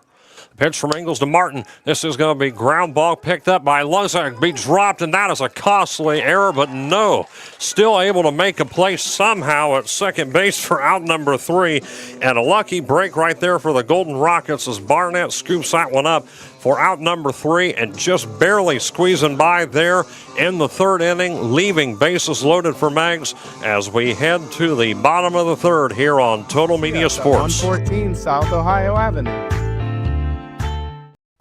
Pitch from Ingles to Martin. This is going to be ground ball picked up by Luzak, be dropped, and that is a costly error, but no. Still able to make a play somehow at second base for out number 3. And a lucky break right there for the Golden Rockets as Barnett scoops that one up for out number 3 and just barely squeezing by there in the 3rd inning, leaving bases loaded for Meigs as we head to the bottom of the 3rd here on Total Media Sports.
114 South Ohio Avenue.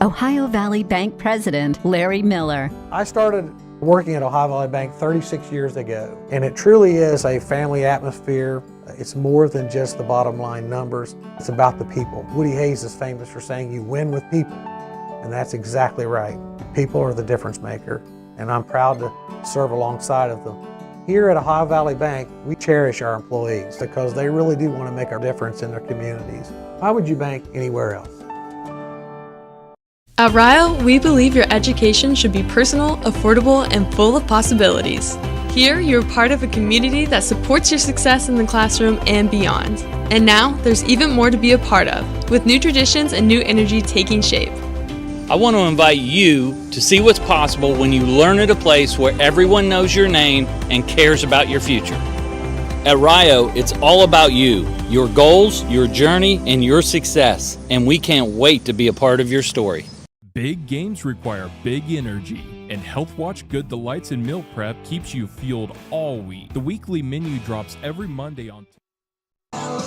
Ohio Valley Bank President Larry Miller.
I started working at Ohio Valley Bank 36 years ago, and it truly is a family atmosphere. It's more than just the bottom line numbers. It's about the people. Woody Hayes is famous for saying you win with people, and that's exactly right. People are the difference maker, and I'm proud to serve alongside of them. Here at Ohio Valley Bank, we cherish our employees because they really do want to make a difference in their communities. Why would you bank anywhere else?
At Ryle, we believe your education should be personal, affordable, and full of possibilities. Here, you're part of a community that supports your success in the classroom and beyond. And now, there's even more to be a part of, with new traditions and new energy taking shape.
I want to invite you to see what's possible when you learn at a place where everyone knows your name and cares about your future. At Rio, it's all about you, your goals, your journey, and your success, and we can't wait to be a part of your story.
Big games require big energy, and Health Watch Good Delights and Meal Prep keeps you fueled all week. The weekly menu drops every Monday on.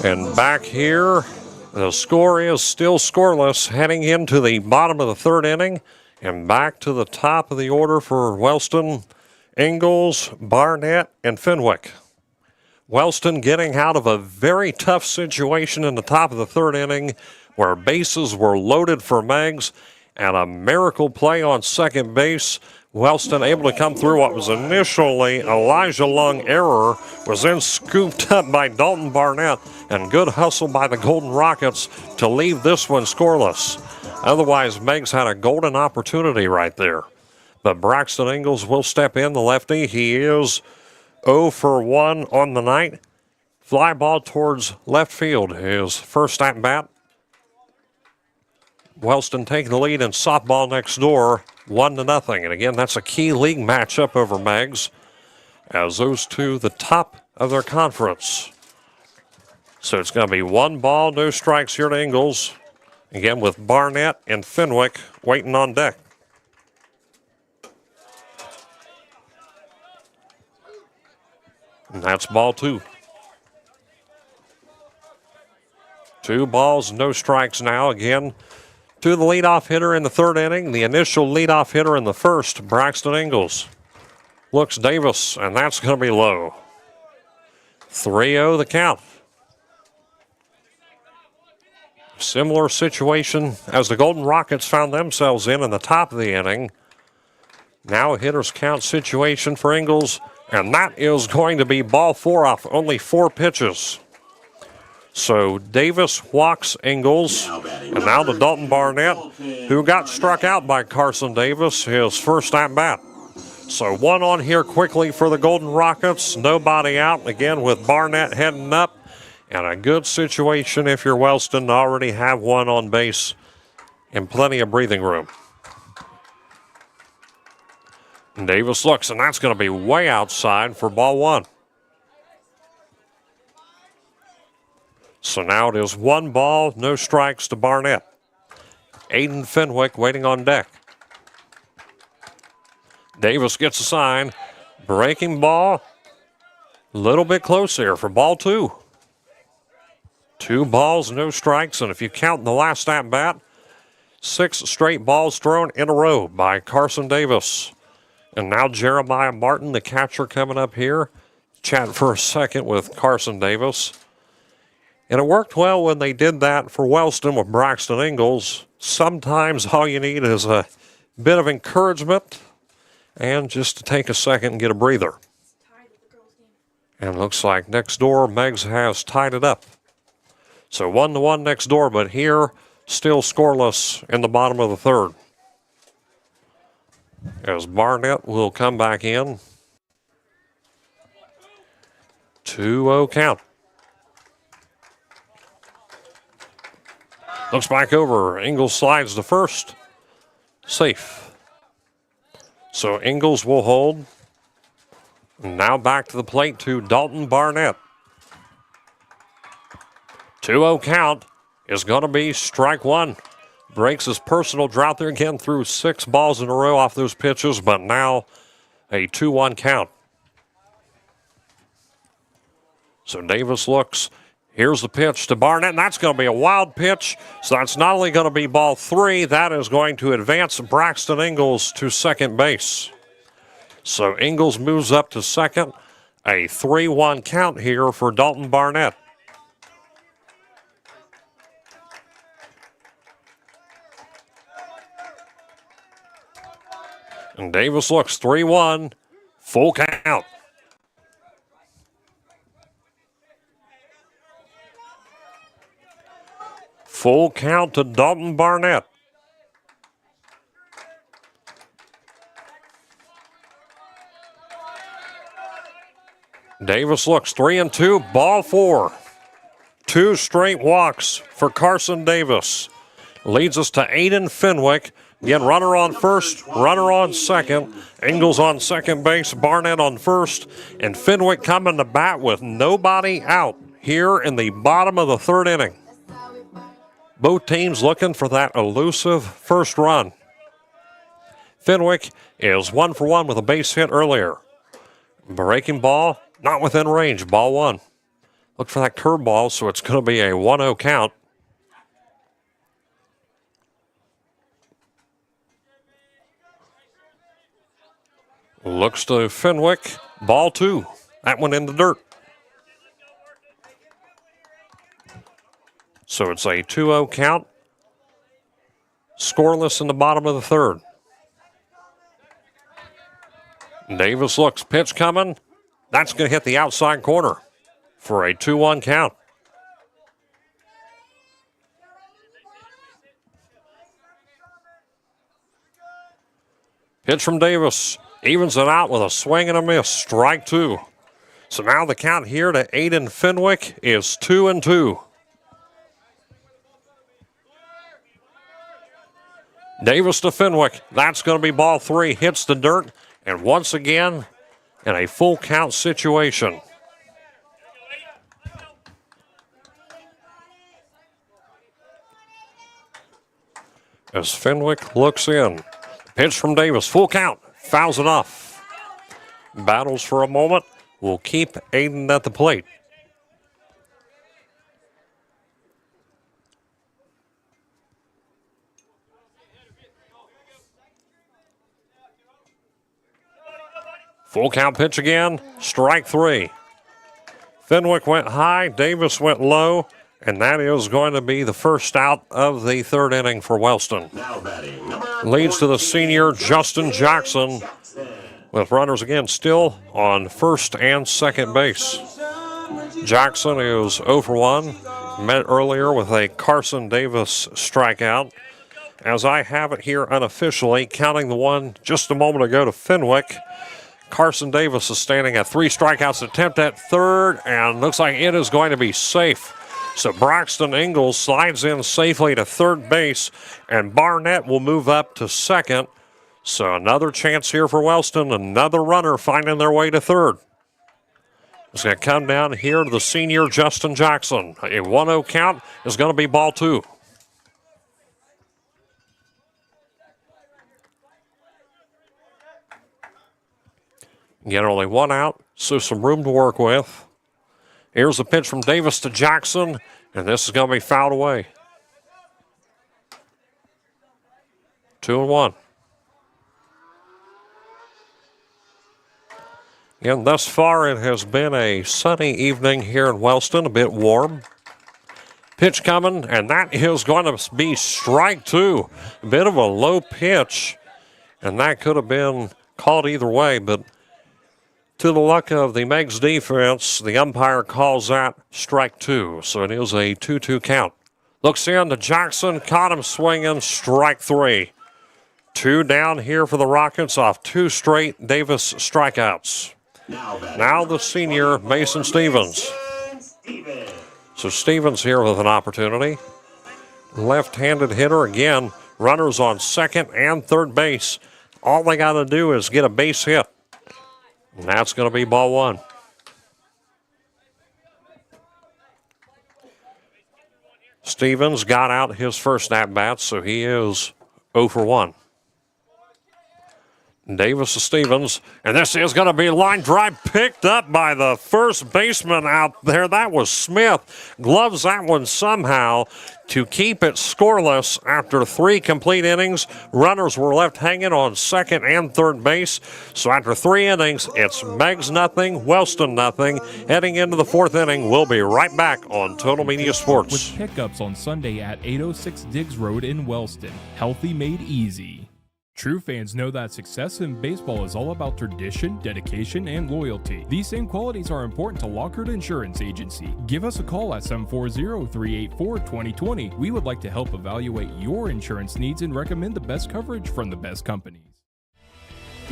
And back here, the score is still scoreless, heading into the bottom of the 3rd inning, and back to the top of the order for Wellston, Ingles, Barnett, and Fenwick. Wellston getting out of a very tough situation in the top of the 3rd inning where bases were loaded for Meigs, and a miracle play on second base. Wellston able to come through what was initially Elijah Lung error, was then scooped up by Dalton Barnett, and good hustle by the Golden Rockets to leave this one scoreless. Otherwise, Meigs had a golden opportunity right there. But Braxton Ingles will step in, the lefty. He is 0 for 1 on the night. Fly ball towards left field, his first at bat. Wellston taking the lead in softball next door, 1-0. And again, that's a key league matchup over Meigs, as those two the top of their conference. So it's going to be 1 ball, no strikes here to Ingles. Again, with Barnett and Fenwick waiting on deck. And that's ball 2. 2 balls, no strikes now. Again, to the leadoff hitter in the 3rd inning. The initial leadoff hitter in the 1st, Braxton Ingles. Looks Davis, and that's going to be low. 3-0 the count. Similar situation as the Golden Rockets found themselves in the top of the inning. Now a hitter's count situation for Ingles, and that is going to be ball 4 off only 4 pitches. So Davis walks Ingles, and now to Dalton Barnett, who got struck out by Carson Davis, his first at-bat. So 1 on here quickly for the Golden Rockets, nobody out, again with Barnett heading up, and a good situation if you're Wellston to already have 1 on base and plenty of breathing room. And Davis looks, and that's going to be way outside for ball 1. So now it is 1 ball, no strikes to Barnett. Aiden Fenwick waiting on deck. Davis gets a sign. Breaking ball. A little bit close here for ball 2. 2 balls, no strikes, and if you count the last at-bat, 6 straight balls thrown in a row by Carson Davis. And now Jeremiah Martin, the catcher, coming up here. Chat for a second with Carson Davis. And it worked well when they did that for Wellston with Braxton Ingalls. Sometimes all you need is a bit of encouragement and just to take a second and get a breather. And looks like next door, Meigs has tied it up. So 1-1 next door, but here, still scoreless in the bottom of the third. As Barnett will come back in. 2-0 count. Looks back over. Ingalls slides to first. Safe. So Ingalls will hold. Now back to the plate to Dalton Barnett. 2-0 count is going to be strike one. Breaks his personal drought there again, threw 6 balls in a row off those pitches, but now a 2-1 count. So Davis looks. Here's the pitch to Barnett, and that's going to be a wild pitch. So that's not only going to be ball 3, that is going to advance Braxton Ingalls to second base. So Ingalls moves up to second. A 3-1 count here for Dalton Barnett. And Davis looks 3-1, full count. Full count to Dalton Barnett. Davis looks 3-2, ball 4. 2 straight walks for Carson Davis. Leads us to Aiden Fenwick. Again, runner on first, runner on second. Ingalls on second base, Barnett on first. And Fenwick coming to bat with nobody out here in the bottom of the third inning. Both teams looking for that elusive first run. Fenwick is 1 for 1 with a base hit earlier. Breaking ball, not within range, ball 1. Look for that curveball, so it's going to be a 1-0 count. Looks to Fenwick, ball 2. That one in the dirt. So it's a 2-0 count. Scoreless in the bottom of the third. Davis looks, pitch coming. That's going to hit the outside corner for a 2-1 count. Pitch from Davis. Evens it out with a swing and a miss. Strike 2. So now the count here to Aiden Fenwick is 2-2. Davis to Fenwick. That's going to be ball 3. Hits the dirt. And once again, in a full count situation. As Fenwick looks in. Pitch from Davis. Full count. Fouls it off. Battles for a moment. Will keep Aiden at the plate. Full count pitch again. Strike 3. Fenwick went high. Davis went low. And that is going to be the first out of the third inning for Wellston. Leads to the senior Justin Jackson, with runners again still on first and second base. Jackson is 0 for 1. Met earlier with a Carson Davis strikeout. As I have it here unofficially, counting the one just a moment ago to Fenwick, Carson Davis is standing at 3 strikeouts, attempt at third, and looks like it is going to be safe. So Braxton Ingalls slides in safely to third base, and Barnett will move up to second. So another chance here for Wellston, another runner finding their way to third. It's going to come down here to the senior Justin Jackson. A 1-0 count is going to be ball 2. Get only 1 out, so some room to work with. Here's the pitch from Davis to Jackson, and this is going to be fouled away. 2-1. And thus far, it has been a sunny evening here in Wellston, a bit warm. Pitch coming, and that is going to be strike two. A bit of a low pitch, and that could have been called either way, but to the luck of the Meigs defense, the umpire calls that strike two, so it is a 2-2 count. Looks in to Jackson, caught him swinging, strike three. 2 down here for the Rockets off 2 straight Davis strikeouts. Now the senior, Mason Stevens. So Stevens here with an opportunity. Left-handed hitter again. Runners on second and third base. All they got to do is get a base hit. And that's going to be ball one. Stevens got out his first at-bat, so he is 0 for 1. Davis to Stevens, and this is going to be line drive picked up by the first baseman out there. That was Smith. Gloves that one somehow to keep it scoreless after 3 complete innings. Runners were left hanging on second and third base. So after 3 innings, it's Meigs nothing, Wellston nothing. Heading into the 4th inning, we'll be right back on Total Media Sports.
With pickups on Sunday at 806 Diggs Road in Wellston. Healthy made easy. True fans know that success in baseball is all about tradition, dedication, and loyalty. These same qualities are important to Lockhart Insurance Agency. Give us a call at 740-384-2020. We would like to help evaluate your insurance needs and recommend the best coverage from the best companies.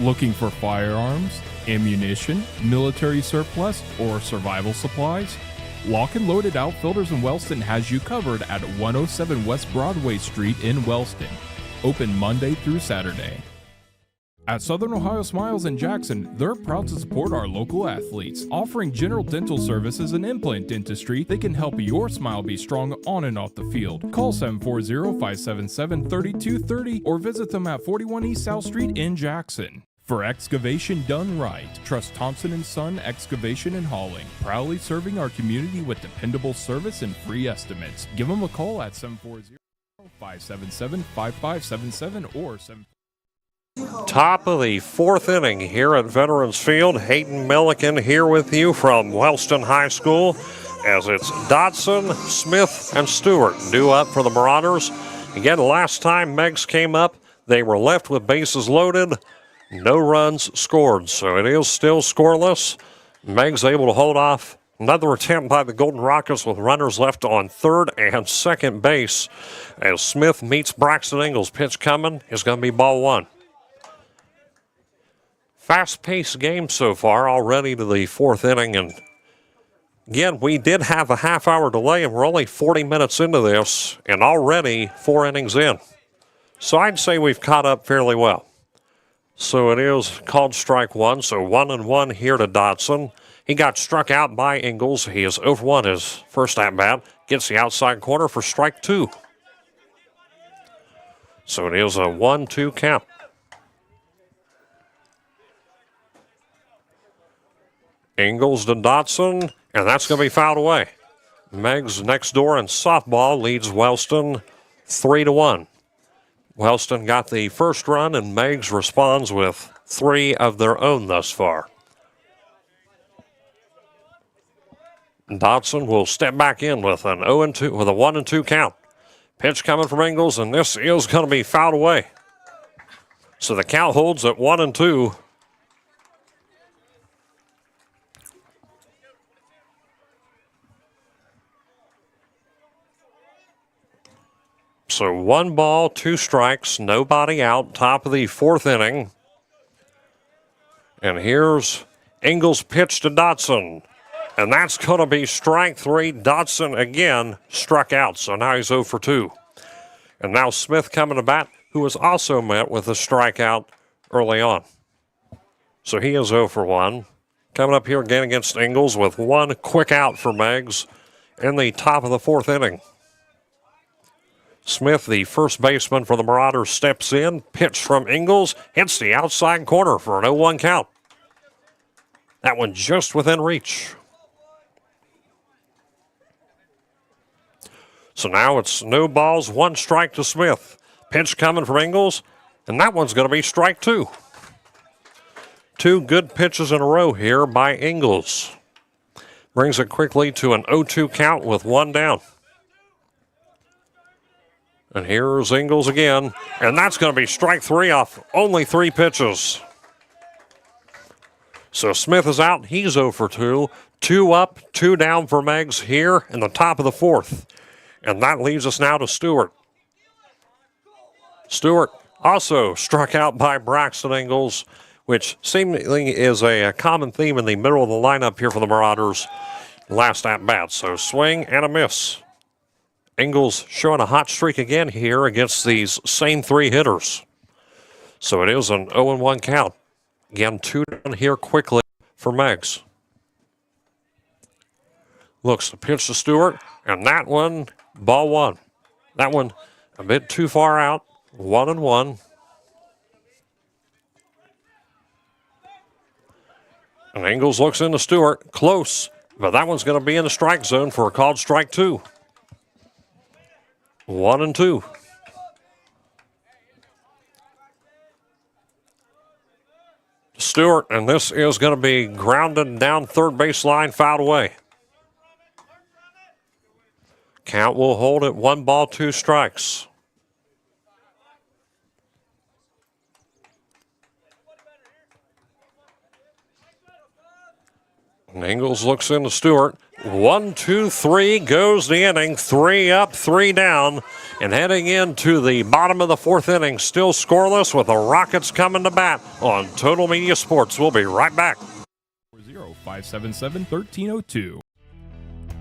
Looking for firearms, ammunition, military surplus, or survival supplies? Lock and Loaded Outfitters in Wellston has you covered at 107 West Broadway Street in Wellston. Open Monday through Saturday. At Southern Ohio Smiles in Jackson, they're proud to support our local athletes. Offering general dental services and implant dentistry, they can help your smile be strong on and off the field. Call 740-577-3230 or visit them at 41 East South Street in Jackson. For excavation done right, trust Thompson & Son Excavation and Hauling. Proudly serving our community with dependable service and free estimates. Give them a call at 740-577-5577 or 7.
Top of the 4th inning here at Veterans Field. Hayden Milliken here with you from Wellston High School as it's Dodson, Smith, and Stewart due up for the Marauders. Again, last time Meigs came up, they were left with bases loaded. No runs scored, so it is still scoreless. Meigs able to hold off another attempt by the Golden Rockets with runners left on third and second base as Smith meets Braxton Ingles. Pitch coming is going to be ball one. Fast-paced game so far, already to the 4th inning. And again, we did have a half-hour delay, and we're only 40 minutes into this, and already 4 innings in. So I'd say we've caught up fairly well. So it is called strike one, so 1-1 here to Dodson. He got struck out by Ingles. He is 0 for 1 his first at-bat. Gets the outside corner for strike 2. So it is a 1-2 count. Ingles to Dodson, and that's going to be fouled away. Meigs next door in softball leads Wellston 3-1. Wellston got the first run, and Meigs responds with 3 of their own thus far. Dodson will step back in with an 0-2 with a 1-2 count. Pitch coming from Ingles, and this is going to be fouled away. So the count holds at 1-2. So 1 ball, 2 strikes, nobody out, top of the 4th inning. And here's Ingles' pitch to Dodson. And that's going to be strike 3. Dodson again struck out, so now he's 0 for 2. And now Smith coming to bat, who was also met with a strikeout early on. So he is 0 for 1. Coming up here again against Ingles with 1 quick out for Meigs in the top of the 4th inning. Smith, the first baseman for the Marauders, steps in. Pitch from Ingles, hits the outside corner for an 0-1 count. That one just within reach. So now it's no balls, 1 strike to Smith. Pitch coming from Ingles, And that one's going to be strike two. Two good pitches in a row here by Ingles. Brings it quickly to an 0-2 count with one down. And here's Ingles again. And that's going to be strike three off only 3 pitches. So Smith is out. He's 0 for 2. 2 up, 2 down for Meigs here in the top of the 4th. And that leaves us now to Stewart. Stewart also struck out by Braxton Ingles, which seemingly is a common theme in the middle of the lineup here for the Marauders. Last at bat. So swing and a miss. Ingles showing a hot streak again here against these same 3 hitters. So it is an 0-1 count. Again, 2 down here quickly for Meigs. Looks to pitch to Stewart, and that one, ball 1. That one a bit too far out, 1-1. And Ingles looks into Stewart, close, but that one's going to be in the strike zone for a called strike 2. 1-2. Stewart, and this is going to be grounded down third base line, fouled away. Count will hold at 1 ball, 2 strikes. And Ingles looks into Stewart. 1, 2, 3 goes the inning. 3 up, 3 down. And heading into the bottom of the 4th inning, still scoreless with the Rockets coming to bat on Total Media Sports. We'll be right back.
577-1302.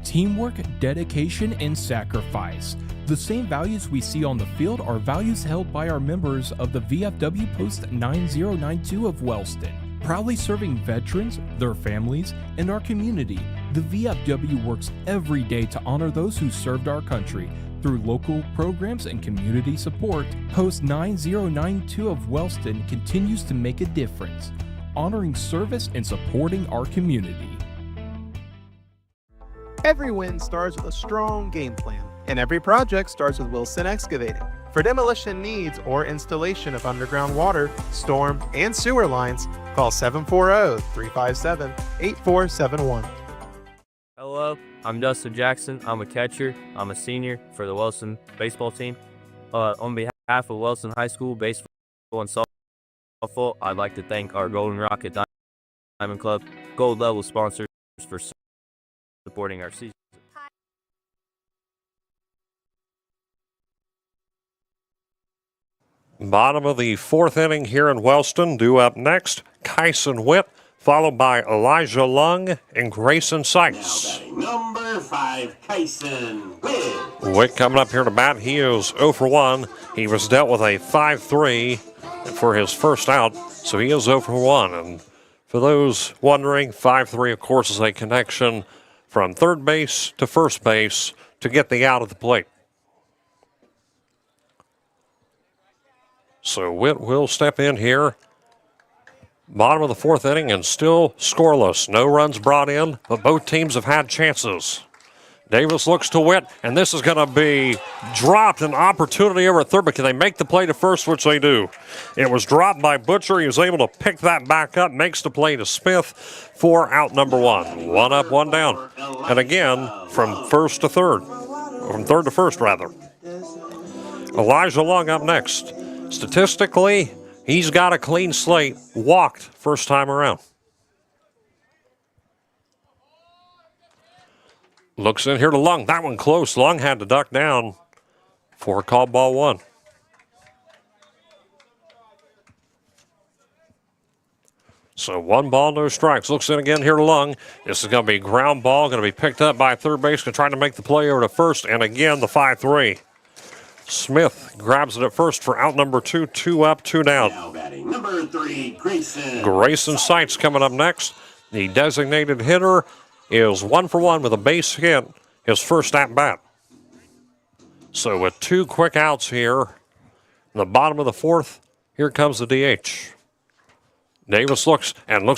Teamwork, dedication, and sacrifice. The same values we see on the field are values held by our members of the VFW Post 9092 of Wellston. Proudly serving veterans, their families, and our community, the VFW works every day to honor those who served our country. Through local programs and community support, Post 9092 of Wellston continues to make a difference, honoring service and supporting our community.
Every win starts with a strong game plan, and every project starts with Wilson Excavating. For demolition needs or installation of underground water, storm, and sewer lines, call 740-357-8471.
Hello, I'm Dustin Jackson. I'm a catcher. I'm a senior for the Wellston baseball team. On behalf of Wellston High School baseball and softball, I'd like to thank our Golden Rocket Diamond Club Gold Level sponsors for supporting our season.
Bottom of the 4th inning here in Wellston. Due up next, Kyson Witt, followed by Elijah Lung and Grayson Sykes.
Number 5, Kyson Witt.
Witt coming up here to bat. He is 0 for 1. He was dealt with a 5-3 for his first out, so he is 0 for 1. And for those wondering, 5-3, of course, is a connection from third base to first base to get the out at the plate. So Witt will step in here. Bottom of the 4th inning and still scoreless. No runs brought in, but both teams have had chances. Davis looks to Witt, and this is going to be dropped. An opportunity over at third, but can they make the play to first, which they do. It was dropped by Butcher. He was able to pick that back up, makes the play to Smith for out number 1. 1 up, 1 down. And again, from first to third, or from third to first, rather. Elijah Lung up next. Statistically, he's got a clean slate, walked first time around. Looks in here to Lung. That one close. Lung had to duck down for a called ball 1. So 1 ball, no strikes. Looks in again here to Lung. This is going to be ground ball, going to be picked up by third base, going to try to make the play over to first, and again the 5-3. Smith grabs it at first for out number 2, 2 up, 2 down.
Now batting number 3, Grayson.
Grayson Sykes coming up next. The designated hitter is 1 for 1 with a base hit, his first at bat. So with 2 quick outs here, in the bottom of the 4th, here comes the DH. Davis looks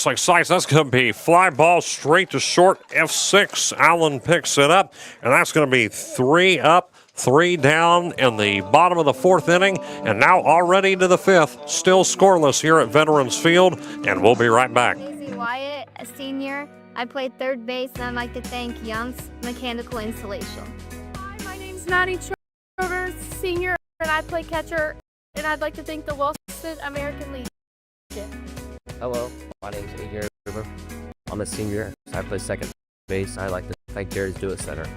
like Sykes. That's going to be fly ball straight to short, F6. Allen picks it up, and that's going to be 3 up, 3 down in the bottom of the 4th inning, and now already to the 5th. Still scoreless here at Veterans Field, and we'll be right back.
Daisy Wyatt, a senior. I played third base, and I'd like to thank Young's Mechanical Insulation.
Hi, my name's Maddie Childers, senior, and I play catcher, and I'd like to thank the Wellston American League.
Hello, my name's Adrian River. I'm a senior, so I play second base. I'd like to thank Jerry's Do It Center.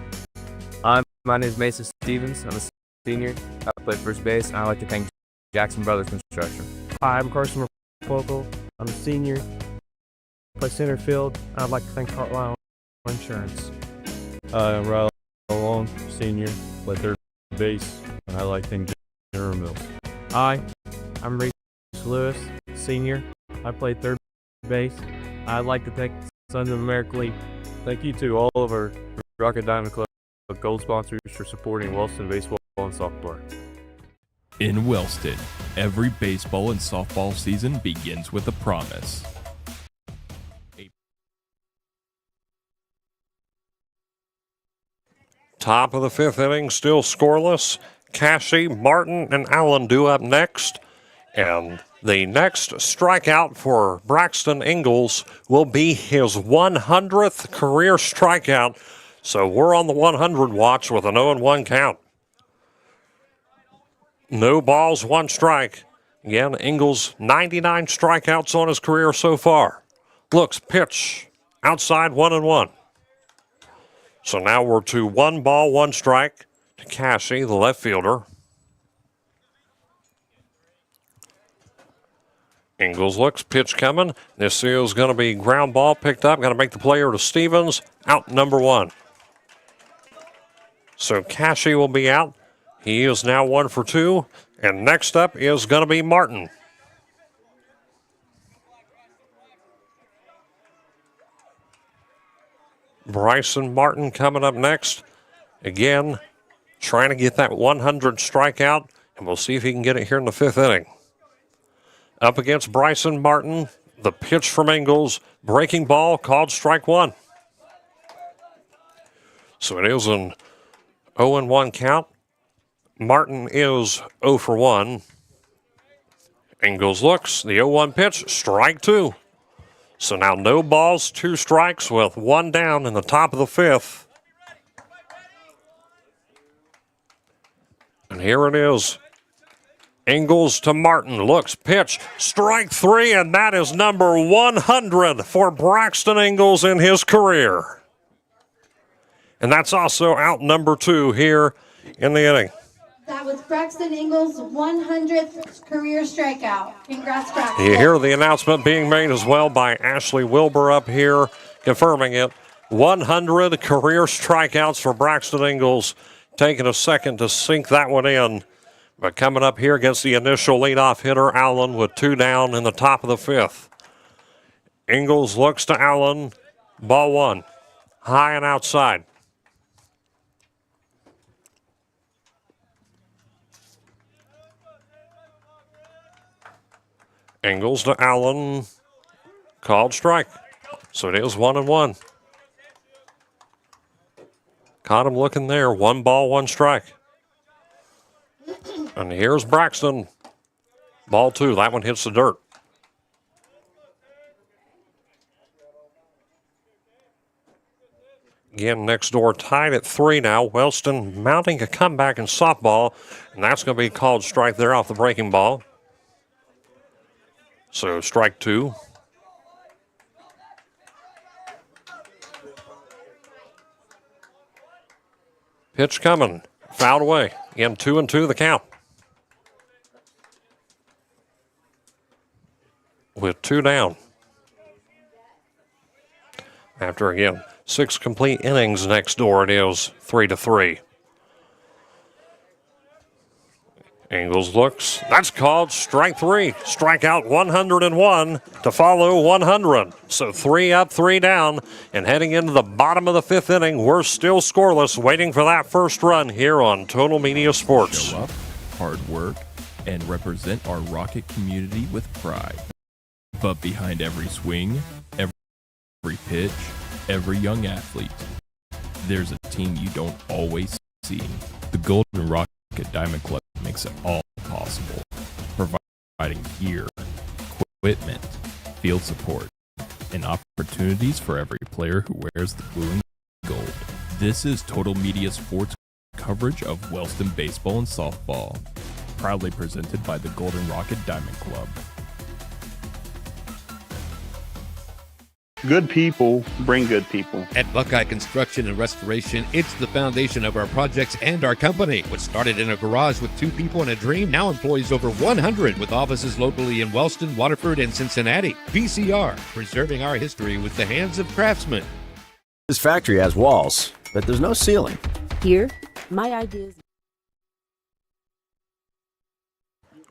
My name is Meigs Stevens. I'm a senior. I play first base, and I'd like to thank Jackson Brothers Construction.
Hi, I'm Carson Fogle. I'm a senior. Play center field. I'd like to thank Carlisle Insurance.
Hi, I'm Riley Long, senior. Play third base, and I like to thank General Mills.
Hi, I'm Reese Lewis, senior. I play third base. I'd like to thank Sons of America League.
Thank you to all of our Rocket Diamond Club gold sponsors for supporting Wellston baseball and softball.
In Wellston, every baseball and softball season begins with a promise.
Top of the 5th inning, still scoreless. Cassie, Martin, and Allen due up next. And the next strikeout for Braxton Ingalls will be his 100th career strikeout. So we're on the 100 watch with an 0-1 count. No balls, 1 strike. Again, Ingalls, 99 strikeouts on his career so far. Looks, pitch, outside, 1-1. So now we're to 1 ball, 1 strike to Cassie, the left fielder. Ingalls looks, pitch coming. This is going to be ground ball picked up. Going to make the player to Stevens, out number 1. So Cassie will be out. He is now 1 for 2. And next up is going to be Martin. Bryson Martin coming up next. Again, trying to get that 100 strikeout. And we'll see if he can get it here in the 5th inning. Up against Bryson Martin. The pitch from Ingalls. Breaking ball called strike 1. So it is an 0-1 count. Martin is 0 for 1. Ingalls looks, the 0-1 pitch, strike 2. So now no balls, 2 strikes with 1 down in the top of the 5th. And here it is. Ingalls to Martin, looks, pitch, strike 3, and that is number 100 for Braxton Ingalls in his career. And that's also out number 2 here in the inning.
That was Braxton Ingalls' 100th career strikeout. Congrats, Braxton.
You hear the announcement being made as well by Ashley Wilbur up here, confirming it. 100 career strikeouts for Braxton Ingalls. Taking a second to sink that one in. But coming up here against the initial leadoff hitter, Allen, with 2 down in the top of the 5th. Ingalls looks to Allen. Ball 1. High and outside. Ingalls to Allen. Called strike. So it is 1-1. Caught him looking there. 1 ball, 1 strike. And here's Braxton. Ball 2. That one hits the dirt. Again, next door tied at 3 now. Wellston mounting a comeback in softball. And that's going to be called strike there off the breaking ball. So strike 2. Pitch coming. Fouled away. Again, 2-2 the count. With 2 down. After, again, 6 complete innings next door, it is 3-3. Ingalls looks. That's called strike 3. Strikeout 101 to follow 100. So 3 up, 3 down. And heading into the bottom of the 5th inning, we're still scoreless, waiting for that first run here on Total Media Sports.
Show up, hard work, and represent our Rocket community with pride. But behind every swing, every pitch, every young athlete, there's a team you don't always see. The Golden Rocket Diamond Club makes it all possible, providing gear, equipment, field support, and opportunities for every player who wears the blue and gold. This is Total Media Sports coverage of Wellston baseball and softball, proudly presented by the Golden Rocket Diamond Club.
Good people bring good people.
At Buckeye Construction and Restoration, it's the foundation of our projects and our company. What started in a garage with 2 people and a dream now employs over 100 with offices locally in Wellston, Waterford, and Cincinnati. PCR, preserving our history with the hands of craftsmen.
This factory has walls, but there's no ceiling.
Here, my ideas.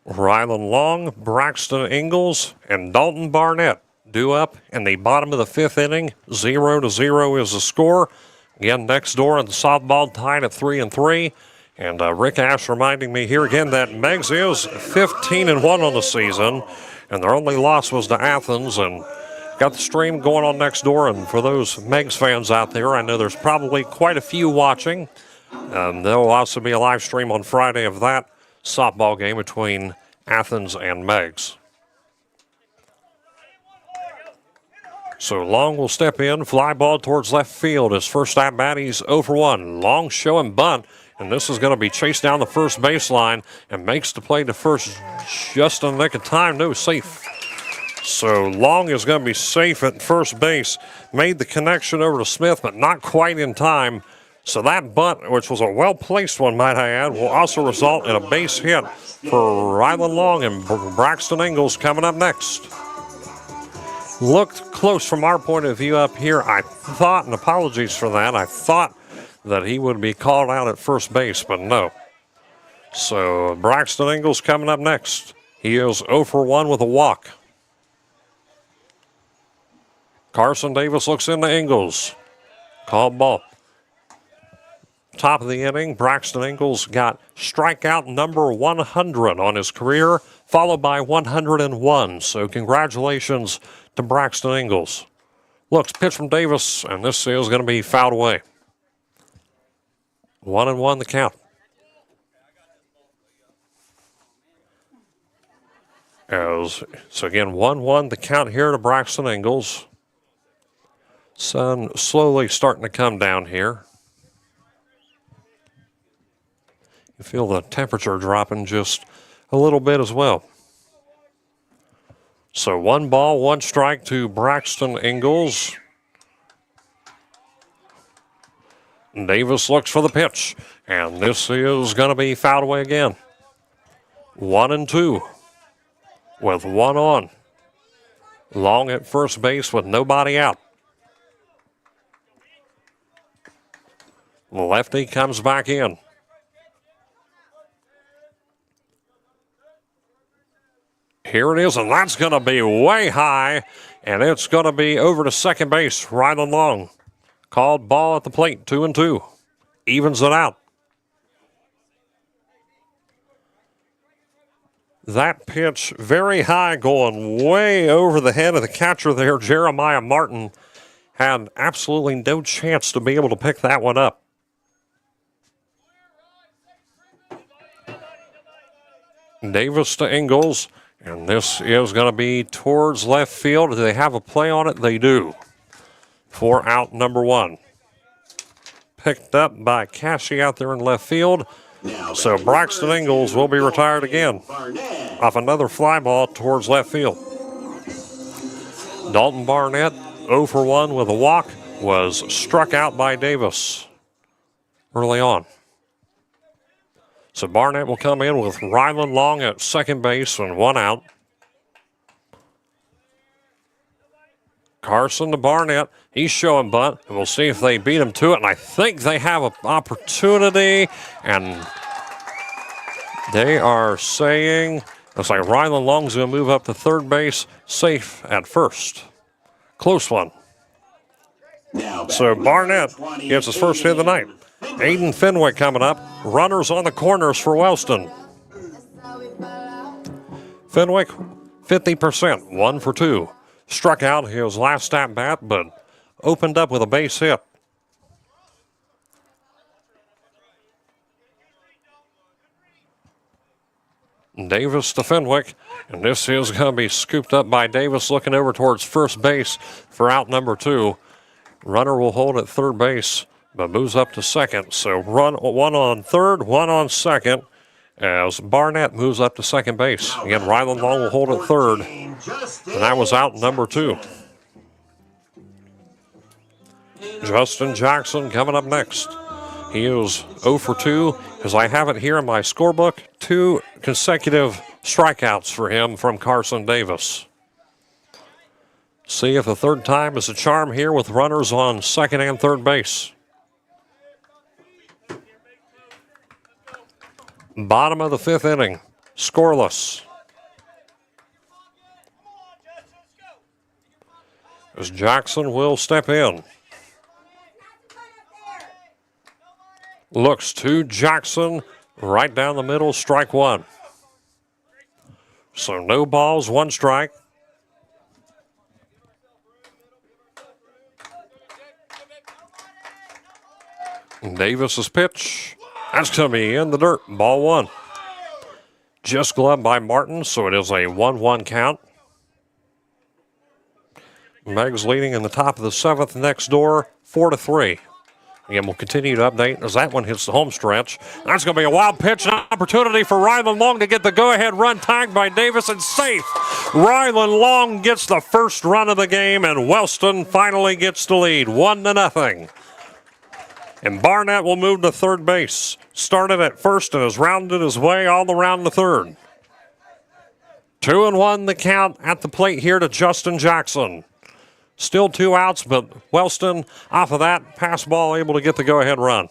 Rylan Long, Braxton Ingalls, and Dalton Barnett due up in the bottom of the 5th inning. 0-0 is the score. Again, next door in the softball tied at 3-3. And Rick Ash reminding me here again that Meigs is 15-1 on the season, and their only loss was to Athens. And got the stream going on next door. And for those Meigs fans out there, I know there's probably quite a few watching. There will also be a live stream on Friday of that softball game between Athens and Meigs. So Long will step in, fly ball towards left field. His first at bat, he's 0-for-1. Long showing bunt, and this is going to be chased down the first baseline and makes the play to first just in the nick of time. No, safe. So Long is going to be safe at first base. Made the connection over to Smith, but not quite in time. So that bunt, which was a well-placed one, might I add, will also result in a base hit for Rylan Long, and Braxton Ingalls coming up next. Looked close from our point of view up here. I thought, and apologies for that, I thought that he would be called out at first base, but no. So Braxton Ingalls coming up next. He is 0-for-1 with a walk. Carson Davis looks into Ingalls. Called ball. Top of the inning, Braxton Ingalls got strikeout number 100 on his career, followed by 101. So congratulations to Braxton Ingalls. Looks pitch from Davis, and this is going to be fouled away. 1-1 the count. So again, 1-1 the count here to Braxton Ingalls. Sun slowly starting to come down here. You feel the temperature dropping just a little bit as well. So 1 ball, 1 strike to Braxton Ingalls. Davis looks for the pitch, and this is going to be fouled away again. 1-2 with 1 on. Long at first base with nobody out. The lefty comes back in. Here it is, and that's going to be way high, and it's going to be over to second base, Rylan Long. Called ball at the plate, 2-2. Evens it out. That pitch very high, going way over the head of the catcher there. Jeremiah Martin had absolutely no chance to be able to pick that one up. Davis to Ingalls. And this is going to be towards left field. Do they have a play on it? They do. For out number 1. Picked up by Cassie out there in left field. So Braxton Ingalls will be retired again off another fly ball towards left field. Dalton Barnett, 0-for-1 with a walk, was struck out by Davis early on. So Barnett will come in with Rylan Long at second base and 1 out. Carson to Barnett. He's showing bunt, and we'll see if they beat him to it. And I think they have an opportunity, and they are saying, looks like Rylan Long's going to move up to third base, safe at first. Close one. So Barnett gets his first hit of the night. Aiden Fenwick coming up. Runners on the corners for Wellston. Fenwick, 50%, 1 for 2. Struck out his last at bat, but opened up with a base hit. Davis to Fenwick. And this is going to be scooped up by Davis, looking over towards first base for out number 2. Runner will hold at third base, but moves up to second. So run one on third, one on second, as Barnett moves up to second base. Again, Ryland Long will hold at third. And that was out number 2. Justin Jackson coming up next. He is 0 for 2, as I have it here in my scorebook. 2 consecutive strikeouts for him from Carson Davis. See if the third time is a charm here with runners on second and third base. Bottom of the 5th inning, scoreless. As Jackson will step in. Looks to Jackson, right down the middle, strike 1. So no balls, 1 strike. Davis's pitch. That's going to be in the dirt. Ball 1. Just gloved by Martin, so it is a 1-1 count. Meigs leading in the top of the 7th next door, 4-3. Again, we'll continue to update as that one hits the home stretch. That's going to be a wild pitch, an opportunity for Ryland Long to get the go-ahead run, tagged by Davis, and safe. Ryland Long gets the first run of the game, and Wellston finally gets the lead, 1-0. And Barnett will move to third base. Started at first and has rounded his way all around the third. 2-1 the count at the plate here to Justin Jackson. Still 2 outs, but Wellston, off of that pass ball, able to get the go-ahead run.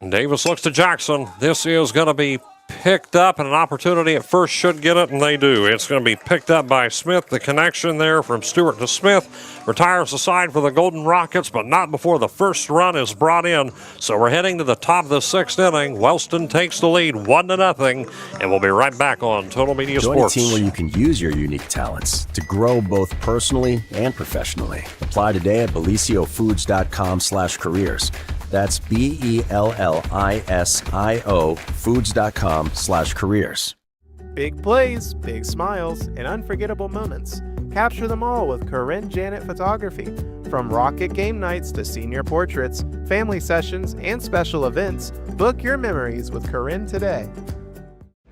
Davis looks to Jackson. This is going to be picked up, and an opportunity at first should get it, and they do. It's going to be picked up by Smith. The connection there from Stewart to Smith. Retires the side for the Golden Rockets, but not before the first run is brought in. So we're heading to the top of the 6th inning. Wellston takes the lead 1-0, and we'll be right back on Total Media Sports.
Join a team where you can use your unique talents to grow both personally and professionally. Apply today at beliciofoods.com/careers. That's BELLISIO foods.com/careers.
Big plays, big smiles, and unforgettable moments. Capture them all with Corinne Janet Photography. From rocket game nights to senior portraits, family sessions, and special events, book your memories with Corinne today.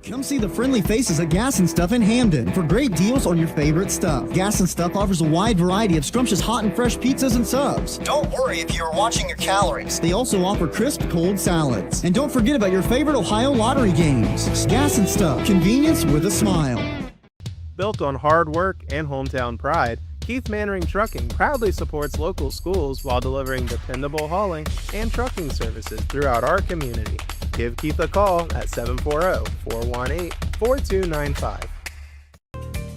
Come see the friendly faces at Gas and Stuff in Hamden for great deals on your favorite stuff. Gas and Stuff offers a wide variety of scrumptious hot and fresh pizzas and subs.
Don't worry if you're watching your calories.
They also offer crisp cold salads. And don't forget about your favorite Ohio lottery games. Gas and Stuff, convenience with a smile.
Built on hard work and hometown pride, Keith Mannering Trucking proudly supports local schools while delivering dependable hauling and trucking services throughout our community. Give Keith a call at 740-418-4295.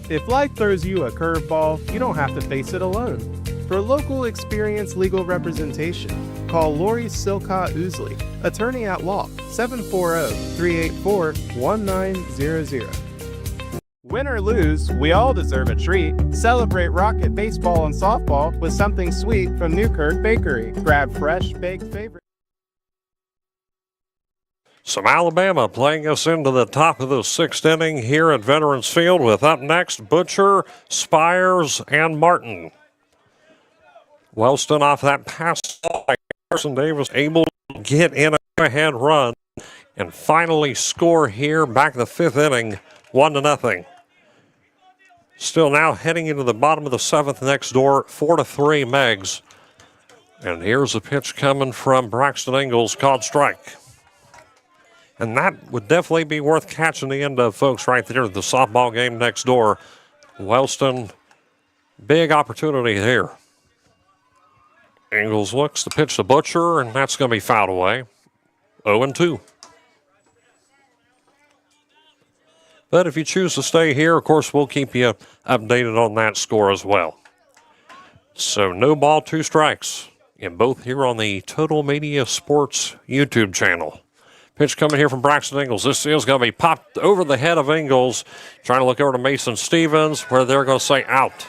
If life throws you a curveball, you don't have to face it alone. For local experienced legal representation, call Lori Silcott Ousley, attorney at law, 740-384-1900. Win or lose, we all deserve a treat. Celebrate Rocket baseball and softball with something sweet from Newkirk Bakery. Grab fresh baked favorites.
Some Alabama playing us into the top of the 6th inning here at Veterans Field, with up next Butcher, Spires, and Martin. Wellston off that pass by Carson Davis, able to get in a go-ahead run and finally score here back in the 5th inning, 1-0. Still now heading into the bottom of the 7th next door, 4-3 Meigs. And here's a pitch coming from Braxton Ingalls, called strike. And that would definitely be worth catching the end of, folks, right there at the softball game next door. Wellston, big opportunity here. Ingalls looks to pitch to Butcher, and that's going to be fouled away. 0-2. But if you choose to stay here, of course, we'll keep you updated on that score as well. So no ball, 2 strikes. And both here on the Total Media Sports YouTube channel. Pitch coming here from Braxton Ingalls. This is going to be popped over the head of Ingalls. Trying to look over to Mason Stevens, where they're going to say out.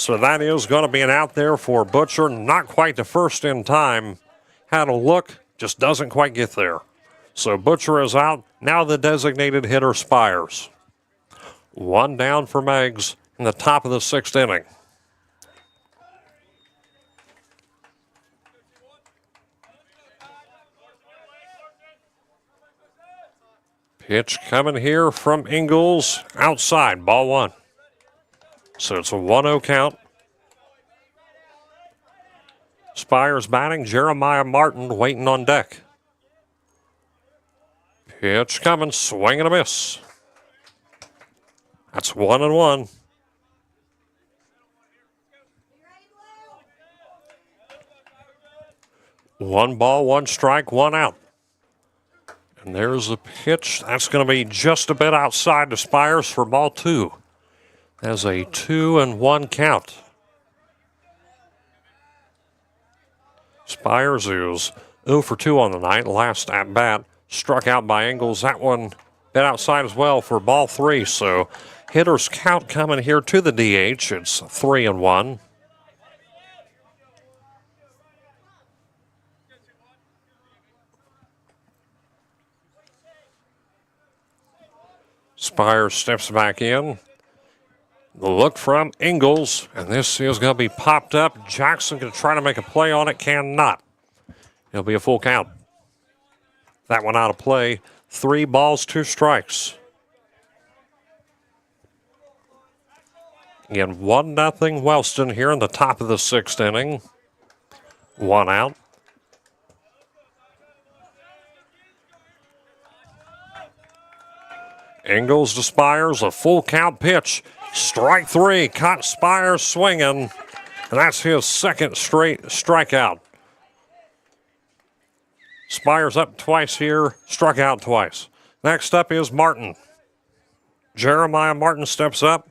So that is going to be an out there for Butcher. Not quite the first in time. Had a look, just doesn't quite get there. So Butcher is out. Now the designated hitter, Spires. One down for Meigs in the top of the 6th inning. Pitch coming here from Ingalls. Outside, ball 1. So it's a 1-0 count. Spires batting. Jeremiah Martin waiting on deck. Pitch coming, swing and a miss. That's 1-1. One ball, one strike, one out. And there's the pitch. That's going to be just a bit outside the Spires for ball 2. That's a 2-1 count. Spires is 0 for 2 on the night. Last at bat, struck out by Ingalls. That one bit outside as well for ball 3. So hitters count coming here to the DH. It's 3-1. Spires steps back in. The look from Ingalls, and this is going to be popped up. Jackson going to try to make a play on it, cannot. It'll be a full count. That one out of play. 3 balls, 2 strikes. Again, 1-0 Wellston here in the top of the 6th inning. 1 out. Ingalls to Spires, a full count pitch. Strike 3, caught Spires swinging, and that's his 2nd straight strikeout. Spires up twice here, struck out twice. Next up is Martin. Jeremiah Martin steps up.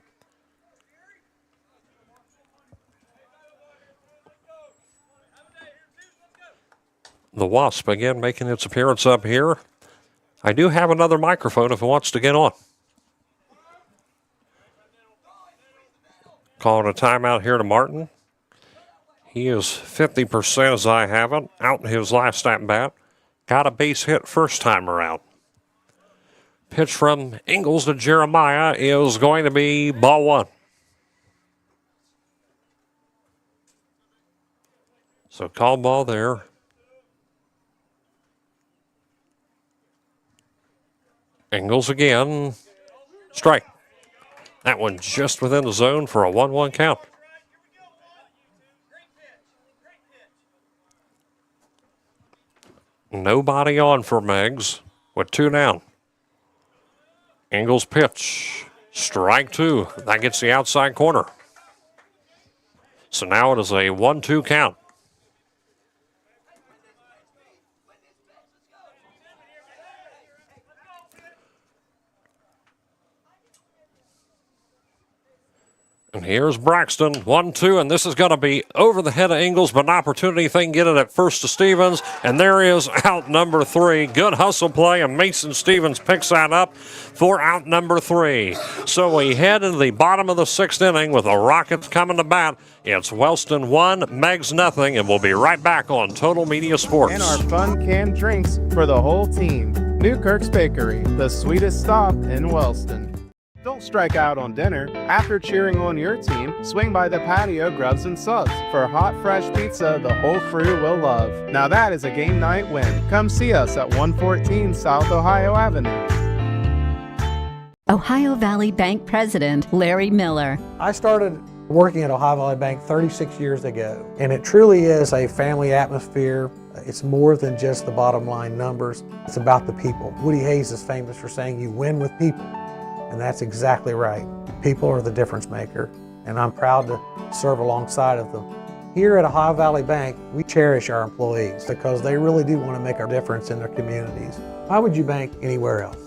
The Wasp again making its appearance up here. I do have another microphone if it wants to get on. Calling a timeout here to Martin. He is 50% as I have it. Out in his last at bat. Got a base hit first time around. Pitch from Ingalls to Jeremiah is going to be ball 1. So call ball there. Ingalls again. Strike. That one just within the zone for a 1-1 count. Nobody on for Meigs with 2 down. Ingalls pitch. Strike 2. That gets the outside corner. So now it is a 1-2 count. And here's Braxton, 1-2, and this is going to be over the head of Ingalls, but an opportunity if they can get it at first to Stevens. And there is out number 3. Good hustle play, and Mason Stevens picks that up for out number 3. So we head into the bottom of the 6th inning with the Rockets coming to bat. It's Wellston 1, Meigs 0, and we'll be right back on Total Media Sports.
And our fun canned drinks for the whole team. Newkirk's Bakery, the sweetest stop in Wellston. Don't strike out on dinner. After cheering on your team, swing by the patio Grubs and Subs for hot, fresh pizza the whole crew will love. Now that is a game night win. Come see us at 114 South Ohio Avenue.
Ohio Valley Bank President Larry Miller.
I started working at Ohio Valley Bank 36 years ago, and it truly is a family atmosphere. It's more than just the bottom line numbers. It's about the people. Woody Hayes is famous for saying you win with people. And that's exactly right. People are the difference maker, and I'm proud to serve alongside of them. Here at Ohio Valley Bank, we cherish our employees because they really do want to make a difference in their communities. Why would you bank anywhere else?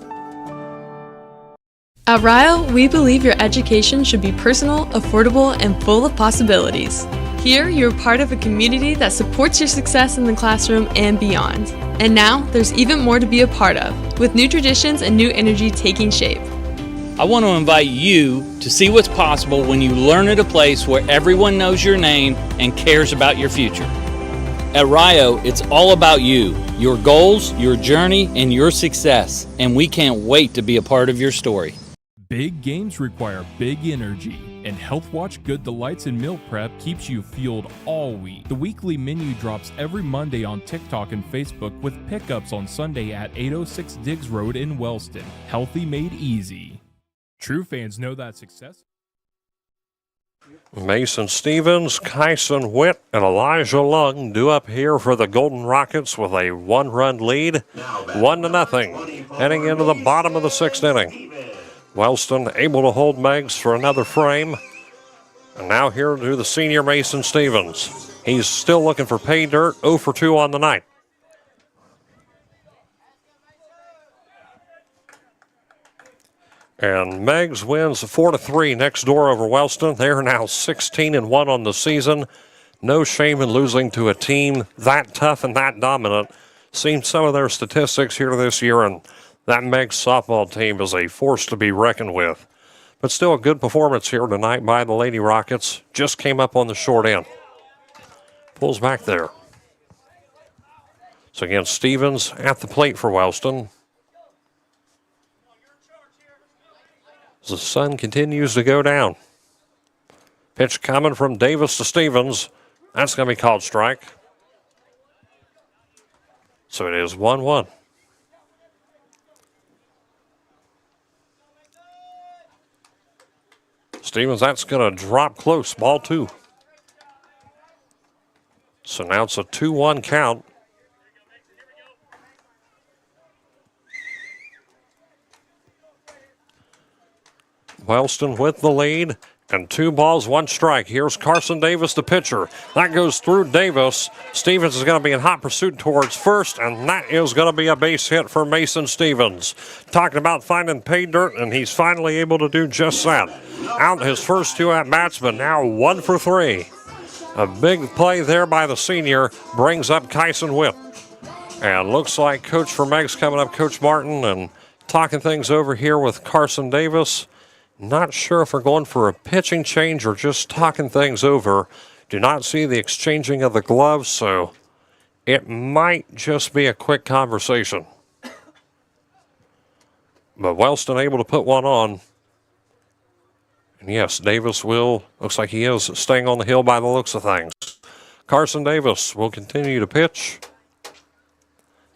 At Rio, we believe your education should be personal, affordable, and full of possibilities. Here, you're part of a community that supports your success in the classroom and beyond. And now, there's even more to be a part of, with new traditions and new energy taking shape.
I want to invite you to see what's possible when you learn at a place where everyone knows your name and cares about your future. At Rio, it's all about you, your goals, your journey, and your success, and we can't wait to be a part of your story.
Big games require big energy, and Health Watch Good Delights and Meal Prep keeps you fueled all week. The weekly menu drops every Monday on TikTok and Facebook with pickups on Sunday at 806 Diggs Road in Wellston. Healthy made easy. True fans know that success.
Mason Stevens, Kyson Witt, and Elijah Lung due up here for the Golden Rockets with a one-run lead, 1-0, heading into the bottom of the sixth inning. Wellston able to hold Meigs for another frame. And now here to the senior Mason Stevens. He's still looking for pay dirt, 0 for 2 on the night. And Meigs wins 4-3 next door over Wellston. They are now 16-1 on the season. No shame in losing to a team that tough and that dominant. Seen some of their statistics here this year, and that Meigs softball team is a force to be reckoned with. But still a good performance here tonight by the Lady Rockets. Just came up on the short end. Pulls back there. So again, Stevens at the plate for Wellston. As the sun continues to go down. Pitch coming from Davis to Stevens. That's going to be called strike. So it is 1-1. Stevens, that's going to drop close. Ball 2. So now it's a 2-1 count. Wellston with the lead, and 2 balls, 1 strike. Here's Carson Davis, the pitcher. That goes through Davis. Stevens is going to be in hot pursuit towards first, and that is going to be a base hit for Mason Stevens. Talking about finding pay dirt, and he's finally able to do just that. Out his first 2 at-bats, but now 1 for 3. A big play there by the senior brings up Kyson Witt. And looks like Coach for Meigs coming up, Coach Martin, and talking things over here with Carson Davis. Not sure if we're going for a pitching change or just talking things over. Do not see the exchanging of the gloves, so it might just be a quick conversation. But Wellston able to put one on. And yes, Davis looks like he is staying on the hill by the looks of things. Carson Davis will continue to pitch.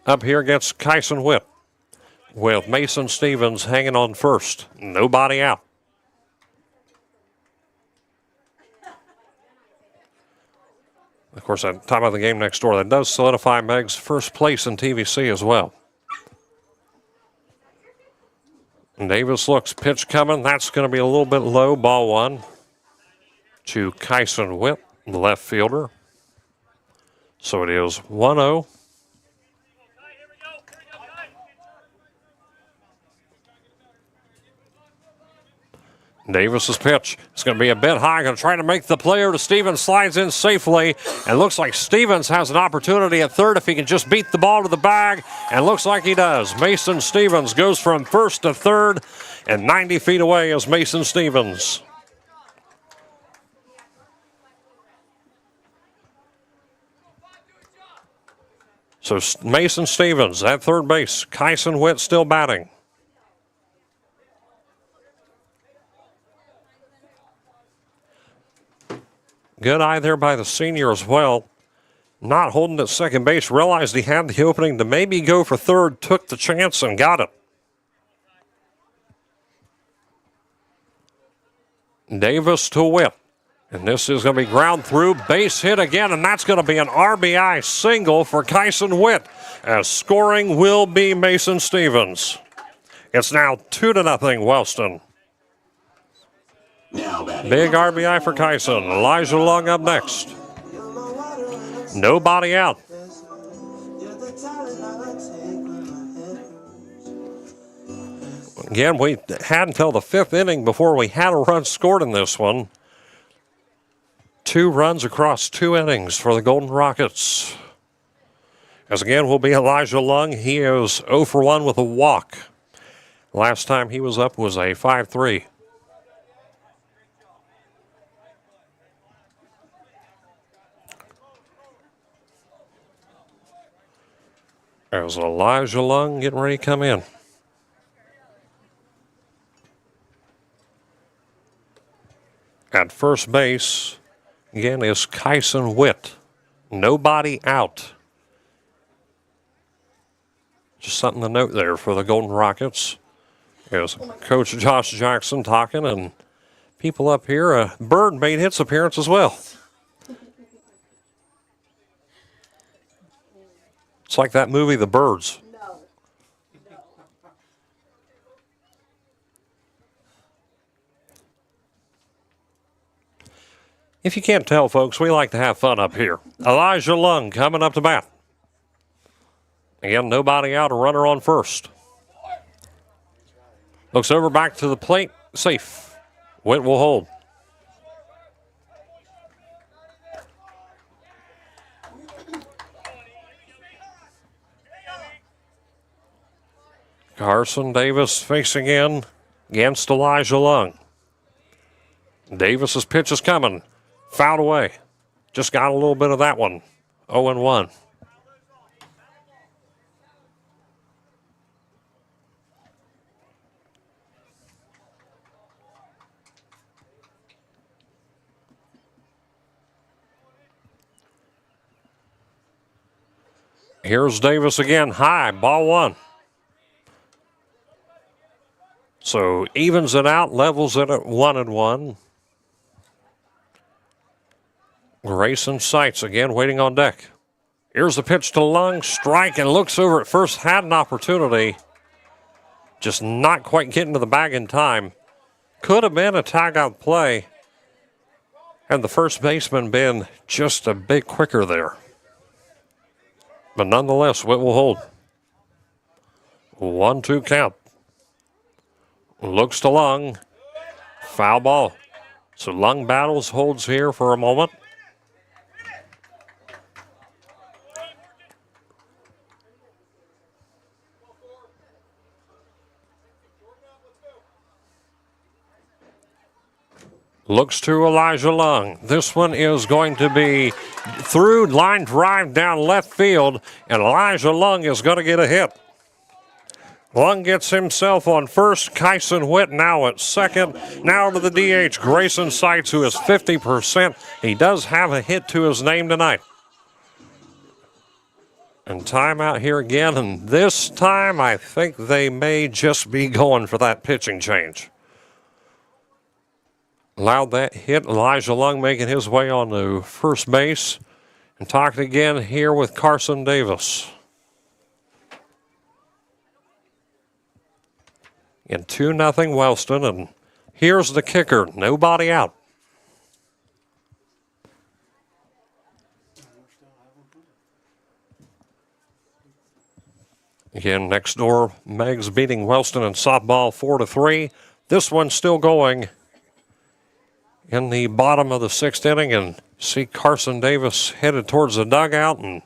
Up here against Kyson Witt, with Mason Stevens hanging on first. Nobody out. Of course, at the time of the game next door, that does solidify Meigs' first place in TVC as well. And Davis looks, pitch coming. That's going to be a little bit low. Ball 1 to Kyson Witt, the left fielder. So it is 1-0. Davis's pitch is going to be a bit high. Going to try to make the play over to Stevens. Slides in safely. And looks like Stevens has an opportunity at third if he can just beat the ball to the bag. And looks like he does. Mason Stevens goes from first to third. And 90 feet away is Mason Stevens. So Mason Stevens at third base. Kyson Witt still batting. Good eye there by the senior as well. Not holding at second base. Realized he had the opening to maybe go for third. Took the chance and got it. Davis to Witt. And this is going to be ground through. Base hit again. And that's going to be an RBI single for Kyson Witt. As scoring will be Mason Stevens. It's now 2-0 Wellston. Big RBI for Kyson. Elijah Lung up next. Nobody out. Again, we had until the 5th inning before we had a run scored in this one. 2 runs across 2 innings for the Golden Rockets. As again will be Elijah Lung. He is 0 for 1 with a walk. Last time he was up was a 5-3. There's Elijah Lung getting ready to come in. At first base, again, is Kyson Witt. Nobody out. Just something to note there for the Golden Rockets. There's Coach Josh Jackson talking, and people up here. Bird made his appearance as well. It's like that movie, The Birds. If you can't tell, folks, we like to have fun up here. Elijah Lung coming up to bat. Again, nobody out, a runner on first. Looks over back to the plate, safe. Witt will hold. Carson Davis facing in against Elijah Lung. Davis's pitch is coming. Fouled away. Just got a little bit of that one. 0-1. Here's Davis again, high, ball one. So evens it out, levels it at 1-1. Grayson Seitz again waiting on deck. Here's the pitch to Lung, strike, and looks over at first, had an opportunity. Just not quite getting to the bag in time. Could have been a tag-out play had the first baseman been just a bit quicker there. But nonetheless, Witt will hold. 1-2 count. Looks to Lung. Foul ball. So Lung battles, holds here for a moment. Looks to Elijah Lung. This one is going to be through, line drive down left field, and Elijah Lung is going to get a hit. Lung gets himself on first. Kyson Witt now at second. Now to the DH, Grayson Seitz, who is 50%. He does have a hit to his name tonight. And timeout here again, and this time I think they may just be going for that pitching change. Allowed that hit. Elijah Lung making his way on to first base. And talking again here with Carson Davis. In 2-0 Wellston, and here's the kicker. Nobody out. Again, next door, Meigs beating Wellston in softball 4-3. This one's still going in the bottom of the sixth inning, and see Carson Davis headed towards the dugout, and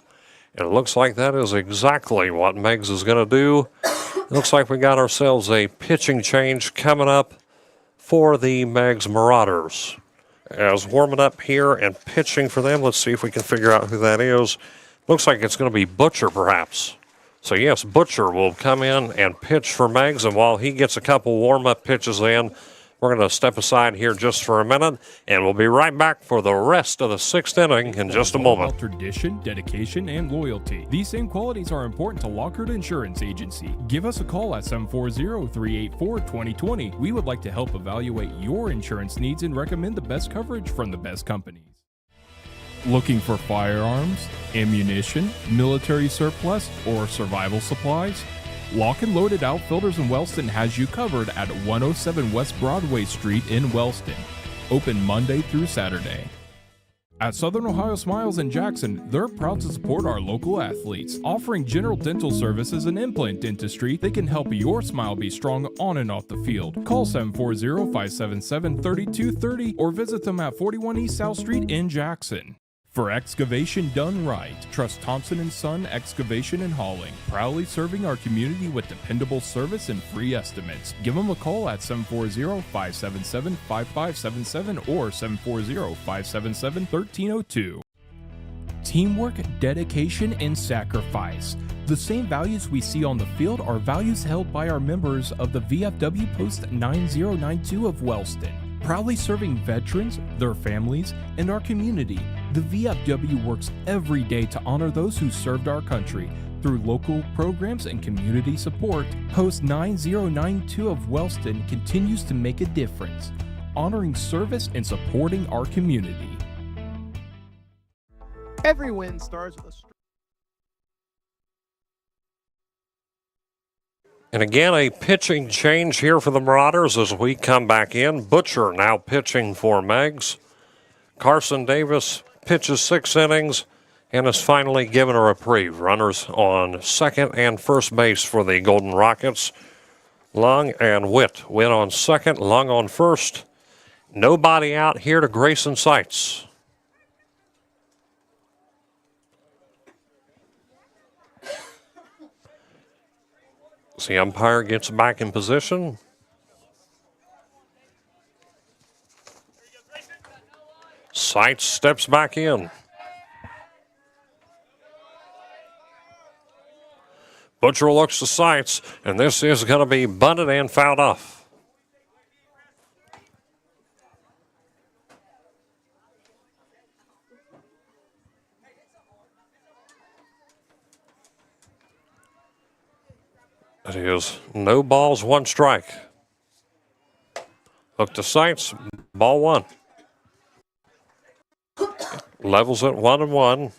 it looks like that is exactly what Meigs is going to do. It looks like we got ourselves a pitching change coming up for the Meigs Marauders. As warming up here and pitching for them, let's see if we can figure out who that is. Looks like it's going to be Butcher, perhaps. So yes, Butcher will come in and pitch for Meigs, and while he gets a couple warm-up pitches in, we're going to step aside here just for a minute, and we'll be right back for the rest of the sixth inning in just a moment.
Tradition, dedication, and loyalty. These same qualities are important to Lockhart Insurance Agency. Give us a call at 740-384-2020. We would like to help evaluate your insurance needs and recommend the best coverage from the best companies. Looking for firearms, ammunition, military surplus, or survival supplies? Lock and Loaded Outfitters in Wellston has you covered at 107 West Broadway Street in Wellston. Open Monday through Saturday. At Southern Ohio Smiles in Jackson, they're proud to support our local athletes. Offering general dental services and implant dentistry, they can help your smile be strong on and off the field. Call 740-577-3230 or visit them at 41 East South Street in Jackson. For excavation done right, trust Thompson & Son Excavation and Hauling, proudly serving our community with dependable service and free estimates. Give them a call at 740-577-5577 or 740-577-1302. Teamwork, dedication, and sacrifice. The same values we see on the field are values held by our members of the VFW Post 9092 of Wellston. Proudly serving veterans, their families, and our community, the VFW works every day to honor those who served our country. Through local programs and community support, Post 9092 of Wellston continues to make a difference, honoring service and supporting our community.
Every win starts with a
And again, a pitching change here for the Marauders as we come back in. Butcher now pitching for Meigs. Carson Davis pitches 6 innings and is finally given a reprieve. Runners on second and first base for the Golden Rockets. Lung and Witt. Witt on second, Lung on first. Nobody out here to Grayson Seitz. The umpire gets back in position. Seitz steps back in. Butcher looks to Seitz, and this is going to be bunted and fouled off. It is no balls, 1 strike. Look to Seitz, ball 1. Levels at 1-1.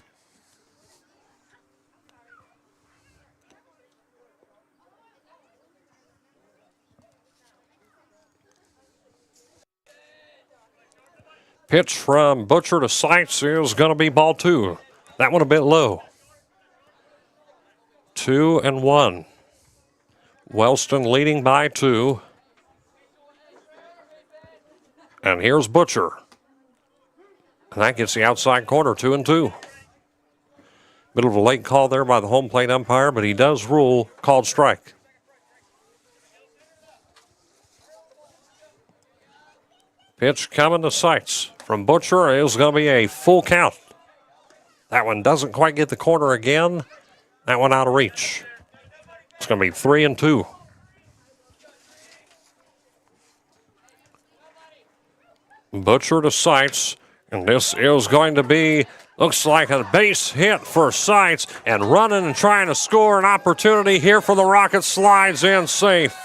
Pitch from Butcher to Seitz is going to be ball 2. That one a bit low. 2-1. Wellston leading by 2. And here's Butcher. And that gets the outside corner, 2-2. Bit of a late call there by the home plate umpire, but he does rule called strike. Pitch coming to Seitz from Butcher is going to be a full count. That one doesn't quite get the corner again. That one out of reach. It's going to be 3-2. Butcher to Seitz, and this is going to be, looks like a base hit for Seitz, and running and trying to score. An opportunity here for the Rockets, slides in safe.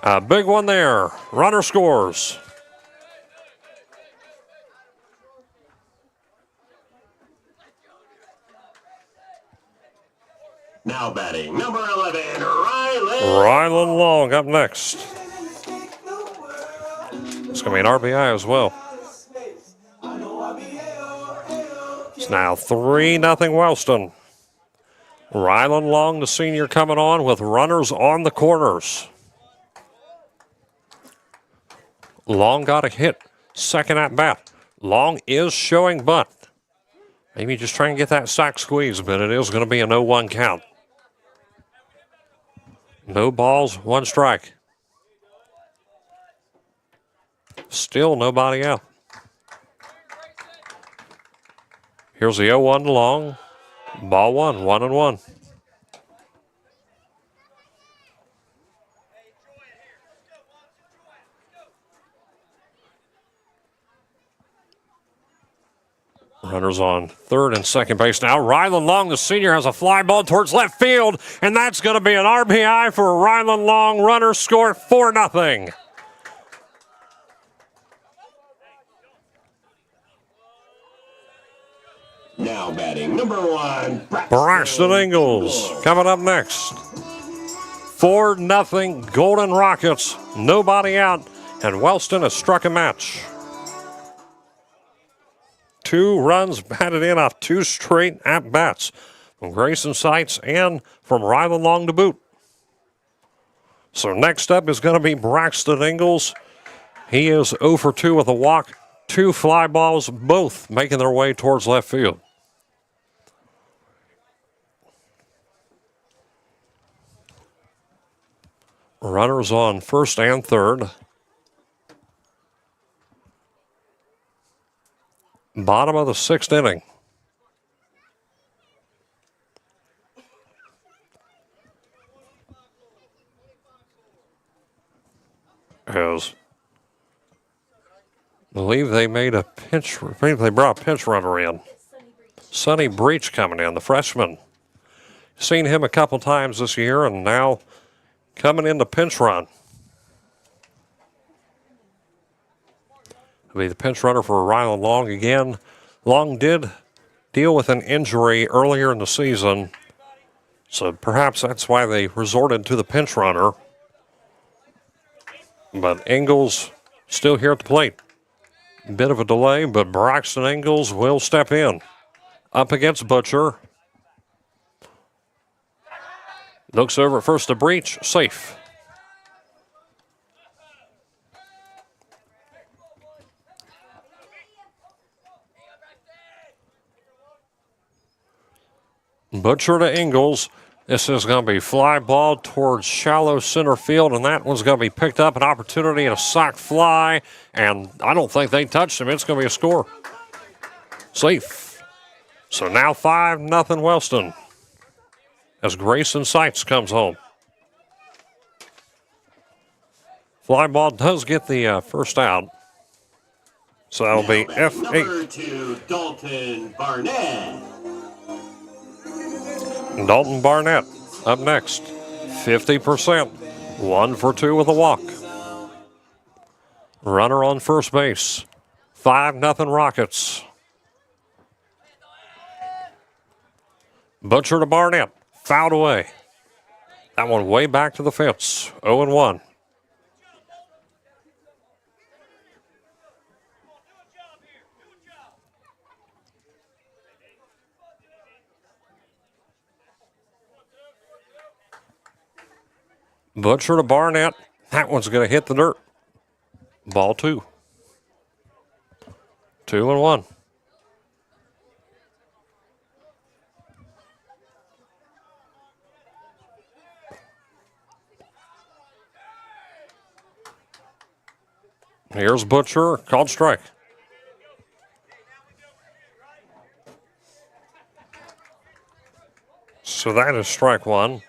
A big one there. Runner scores.
Now batting, number 11, Rylan.
Rylan Long up next. It's going to be an RBI as well. It's now 3-0 Wellston. Rylan Long, the senior, coming on with runners on the corners. Long got a hit, second at bat. Long is showing bunt. Maybe just trying to get that sack squeeze, but it is going to be a 0-1 count. No balls, 1 strike. Still nobody out. Here's the 0-1 to Long. Ball 1, 1-1. Runners on third and second base now. Rylan Long, the senior, has a fly ball towards left field, and that's going to be an RBI for Rylan Long. Runners score 4-0.
Now batting, number 1,
Braxton Ingalls coming up next. 4-0 Golden Rockets. Nobody out, and Wellston has struck a match. 2 runs batted in off 2 straight at-bats from Grayson Seitz and from Rylan Long to boot. So next up is going to be Braxton Ingalls. He is 0 for 2 with a walk 2 fly balls, both making their way towards left field. Runners on first and third. Bottom of the 6th inning. As I believe they made a pinch. They brought a pinch runner in. Sonny Breach coming in, the freshman. Seen him a couple times this year, and now coming in the pinch run. He'll be the pinch runner for Rylan Long again. Long did deal with an injury earlier in the season, so perhaps that's why they resorted to the pinch runner. But Ingalls still here at the plate. Bit of a delay, but Braxton Ingalls will step in. Up against Butcher. Looks over at first to Breach. Safe. Butcher to Ingalls. This is going to be fly ball towards shallow center field, and that one's going to be picked up. An opportunity and a sock fly, and I don't think they touched him. It's going to be a score. Safe. So now 5-0 Wellston as Grayson Seitz comes home. Fly ball does get the first out. So that'll be F8.
Number 2, Dalton Barnett.
Dalton Barnett up next. 50%. 1 for 2 with a walk. Runner on first base. 5-0 Rockets. Butcher to Barnett. Fouled away. That one way back to the fence. 0-1. Butcher to Barnett. That one's going to hit the dirt. Ball 2. 2-1. Here's Butcher. Called strike. So that is strike 1.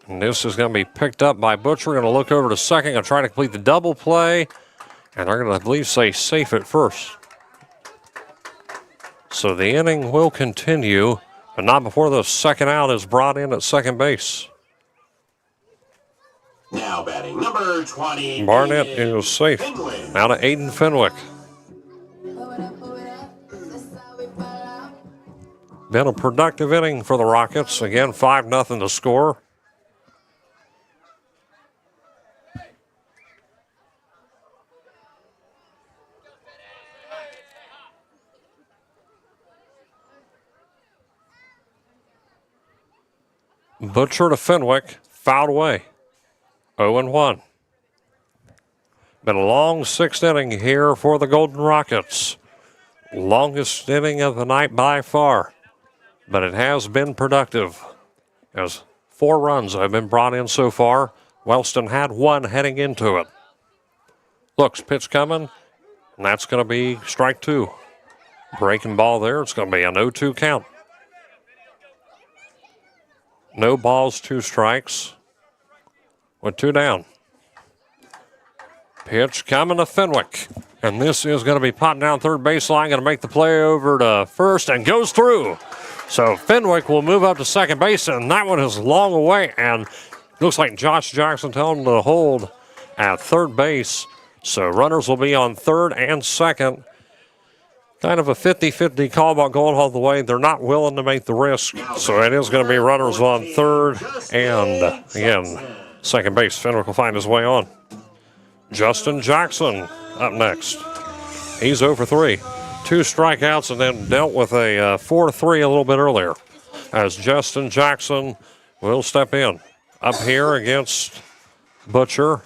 And this is going to be picked up by Butcher. Going to look over to second and try to complete the double play. And they're going to, I believe, say safe at first. So the inning will continue, but not before the second out is brought in at second base.
Now batting number 20.
Barnett is safe.
Fenwick.
Now to Aiden Fenwick. Been a productive inning for the Rockets. Again, 5-0 to score. Butcher to Fenwick, fouled away. 0-1. Been a long 6th inning here for the Golden Rockets. Longest inning of the night by far. But it has been productive. As 4 runs have been brought in so far. Wellston had 1 heading into it. Looks, pitch coming, and that's going to be strike 2. Breaking ball there. It's going to be an 0-2 count. No balls, 2 strikes. With 2 down. Pitch coming to Fenwick. And this is going to be popped down third baseline. Going to make the play over to first and goes through. So Fenwick will move up to second base, and that one is long away. And looks like Josh Jackson telling him to hold at third base. So runners will be on third and second. Kind of a 50-50 call about going all the way. They're not willing to make the risk. So it is going to be runners on third and, again, second base. Fenwick will find his way on. Justin Jackson up next. He's 0 for 3. 2 strikeouts and then dealt with a 4-3 a little bit earlier. As Justin Jackson will step in. Up here against Butcher.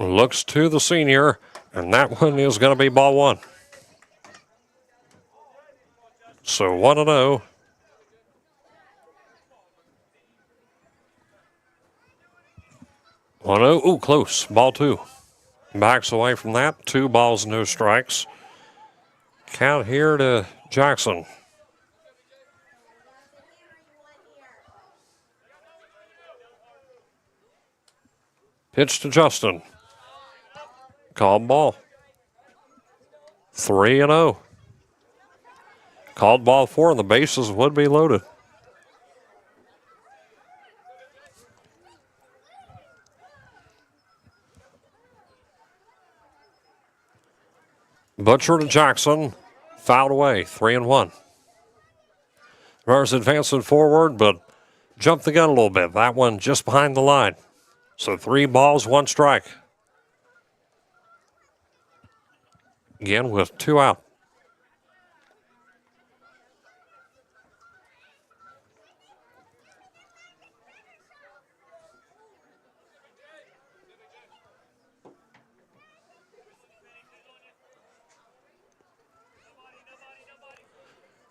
Looks to the senior, and that one is going to be ball one. So 1-0. Ooh, close. Ball two. Backs away from that. 2 balls, no strikes. Count here to Jackson. Pitch to Justin. Called ball. 3-0. Called ball 4, and the bases would be loaded. Butcher to Jackson. Fouled away. 3-1. Runners advancing forward, but jumped the gun a little bit. That one just behind the line. So 3 balls, 1 strike. Again with 2 out.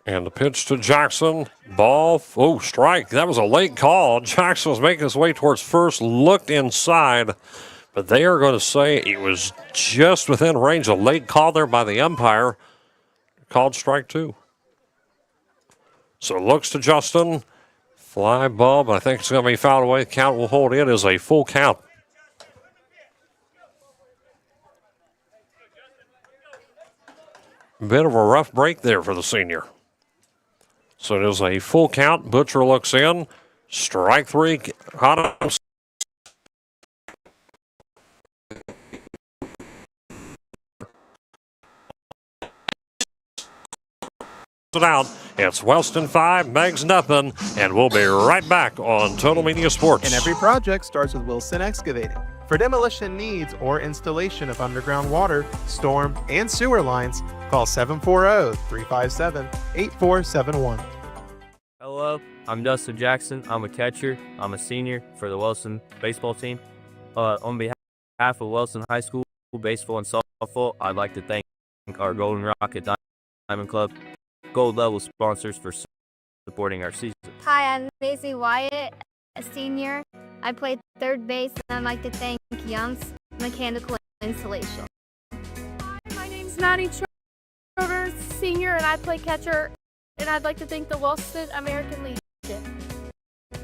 And the pitch to Jackson. Ball. Oh, strike. That was a late call. Jackson was making his way towards first, looked inside, but they are going to say it was just within range. A late call there by the umpire. Called strike 2. So looks to Justin. Fly ball, but I think it's going to be fouled away. Count will hold. It is a full count. Bit of a rough break there for the senior. So it is a full count. Butcher looks in. Strike 3. Hot it out. It's Wellston 5, Meigs nothing, and we'll be right back on Total Media Sports.
And every project starts with Wilson Excavating. For demolition needs or installation of underground water, storm, and sewer lines, call 740-357-8471.
Hello, I'm Dustin Jackson. I'm a catcher. I'm a senior for the Wellston baseball team. On behalf of Wellston High School baseball and softball, I'd like to thank our Golden Rocket Diamond Club Gold Level sponsors for supporting our season.
Hi, I'm Maisie Wyatt, a senior. I played third base, and I'd like to thank Young's Mechanical Installation.
Hi, my name's Maddie Schroeder, senior, and I play catcher. And I'd like to thank the Wellston American Legion.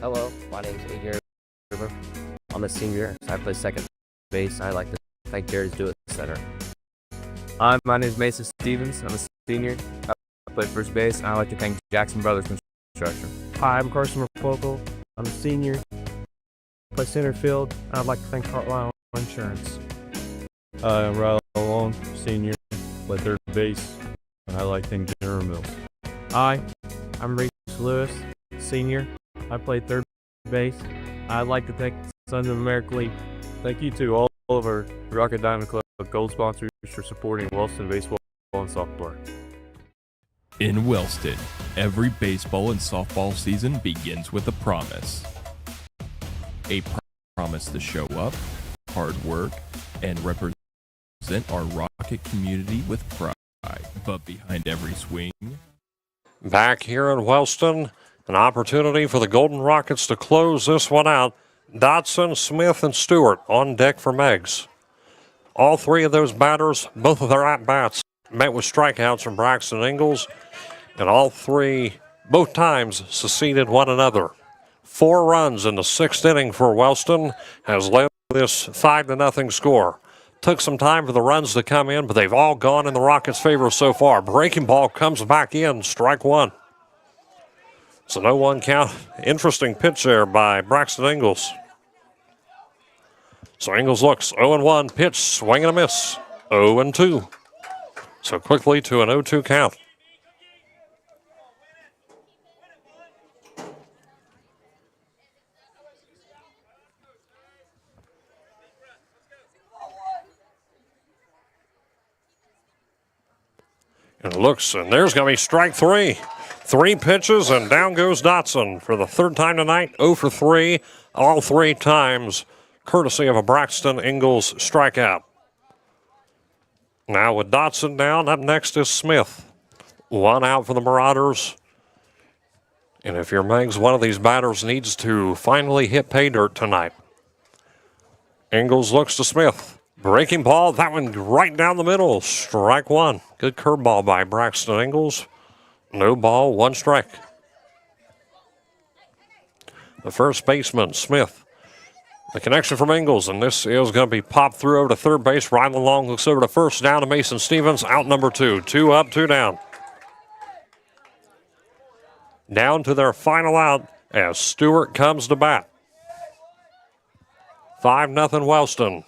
Hello, my name's Adrian River. I'm a senior, so I play second base. I'd like to thank Jared Stewart, center. My name is Mason Stevens. I'm a senior. I play first base, and I'd like to thank Jackson Brothers Construction.
Hi, I'm Carson Rapoco. I'm a senior. I play center field. I'd like to thank Carlisle Insurance.
Hi, I'm Riley Long, senior, play third base, and I like to thank General Mills.
Hi, I'm Reese Lewis, senior. I play third base. I'd like to thank Sons of America League.
Thank you to all of our Rocket Diamond Club Gold sponsors for supporting Wellston baseball and softball.
In Wellston, every baseball and softball season begins with a promise. A promise to show up, hard work, and represent our Rocket community with pride. But behind every swing...
Back here in Wellston, an opportunity for the Golden Rockets to close this one out. Dotson, Smith, and Stewart on deck for Meigs. All 3 of those batters, both of their at-bats, met with strikeouts from Braxton Ingalls, and all 3, both times, succeeded one another. 4 runs in the 6th inning for Wellston has led this 5-0 score. Took some time for the runs to come in, but they've all gone in the Rockets' favor so far. Breaking ball comes back in, strike 1. It's a 0-1 count. Interesting pitch there by Braxton Ingalls. So Ingalls looks 0-1, pitch, swing and a miss. 0-2. So quickly to an 0-2 count. And looks, and there's going to be strike 3. 3 pitches, and down goes Dotson for the third time tonight. 0 for 3, all 3 times, courtesy of a Braxton Ingalls strikeout. Now with Dotson down, up next is Smith. 1 out for the Marauders. And if you're Meigs, one of these batters needs to finally hit pay dirt tonight. Ingalls looks to Smith. Breaking ball, that one right down the middle. Strike 1. Good curveball by Braxton Ingalls. No ball, 1 strike. The first baseman, Smith. The connection from Ingalls, and this is going to be popped through over to third base. Rylan Long looks over to first, down to Mason Stevens. Out number 2. 2 up, 2 down. Down to their final out as Stewart comes to bat. 5-0 Wellston.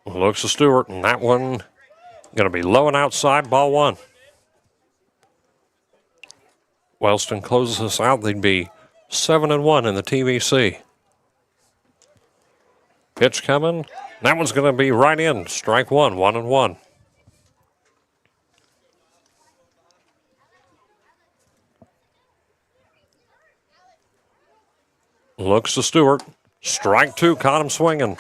Looks to Stewart, and that one going to be low and outside, ball 1. Wellston closes this out. They'd be 7-1 in the TVC. Pitch coming. That one's going to be right in. Strike 1, 1-1. Looks to Stewart. Strike 2, caught him swinging.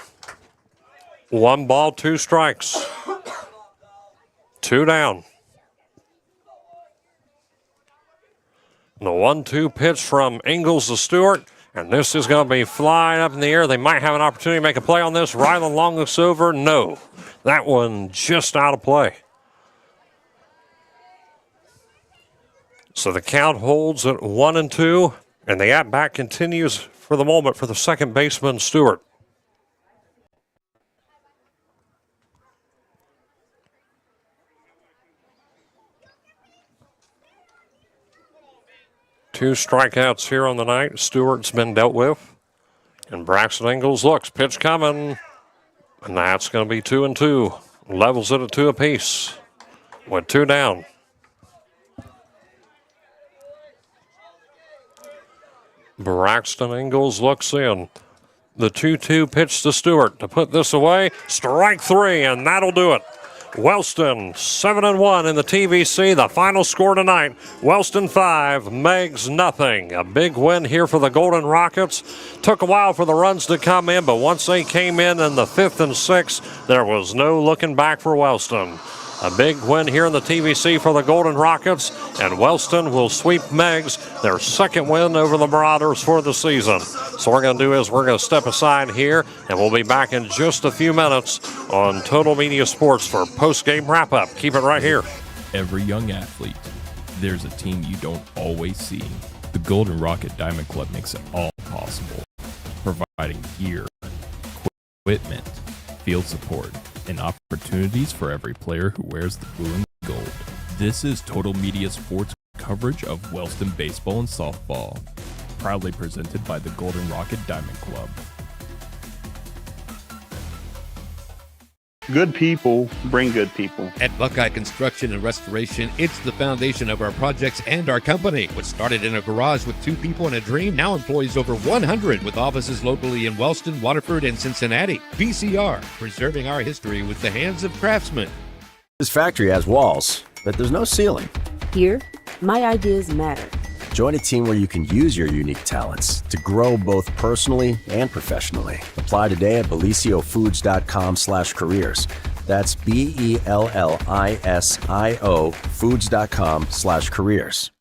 1 ball, 2 strikes. 2 down. The 1-2 pitch from Ingalls to Stewart, and this is going to be flying up in the air. They might have an opportunity to make a play on this. Rylan Long looks over. No. That one just out of play. So the count holds at 1-2, and the at-bat continues for the moment for the second baseman, Stewart. Two strikeouts here on the night. Stewart's been dealt with. And Braxton Ingalls looks. Pitch coming. And that's going to be 2-2. Levels it at 2 apiece. With 2 down. Braxton Ingalls looks in. The 2-2 pitch to Stewart to put this away. Strike 3, and that'll do it. Wellston 7-1 in the TVC. The final score tonight, Wellston 5, Meigs nothing. A big win here for the Golden Rockets. Took a while for the runs to come in, but once they came in the 5th and 6th, there was no looking back for Wellston. A big win here in the TVC for the Golden Rockets, and Wellston will sweep Meigs, their second win over the Marauders for the season. So what we're going to do is we're going to step aside here, and we'll be back in just a few minutes on Total Media Sports for post-game wrap-up. Keep it right here.
Every young athlete, there's a team you don't always see. The Golden Rocket Diamond Club makes it all possible, providing gear, equipment, field support, and opportunities for every player who wears the blue and gold. This is Total Media Sports coverage of Wellston baseball and softball, proudly presented by the Golden Rocket Diamond Club.
Good people bring good people.
At Buckeye Construction and Restoration, it's the foundation of our projects and our company. What started in a garage with 2 people and a dream now employs over 100 with offices locally in Wellston, Waterford, and Cincinnati. VCR, preserving our history with the hands of craftsmen.
This factory has walls, but there's no ceiling.
Here, my ideas matter.
Join a team where you can use your unique talents to grow both personally and professionally. Apply today at belisiofoods.com/careers. That's BELLISIO foods.com/careers.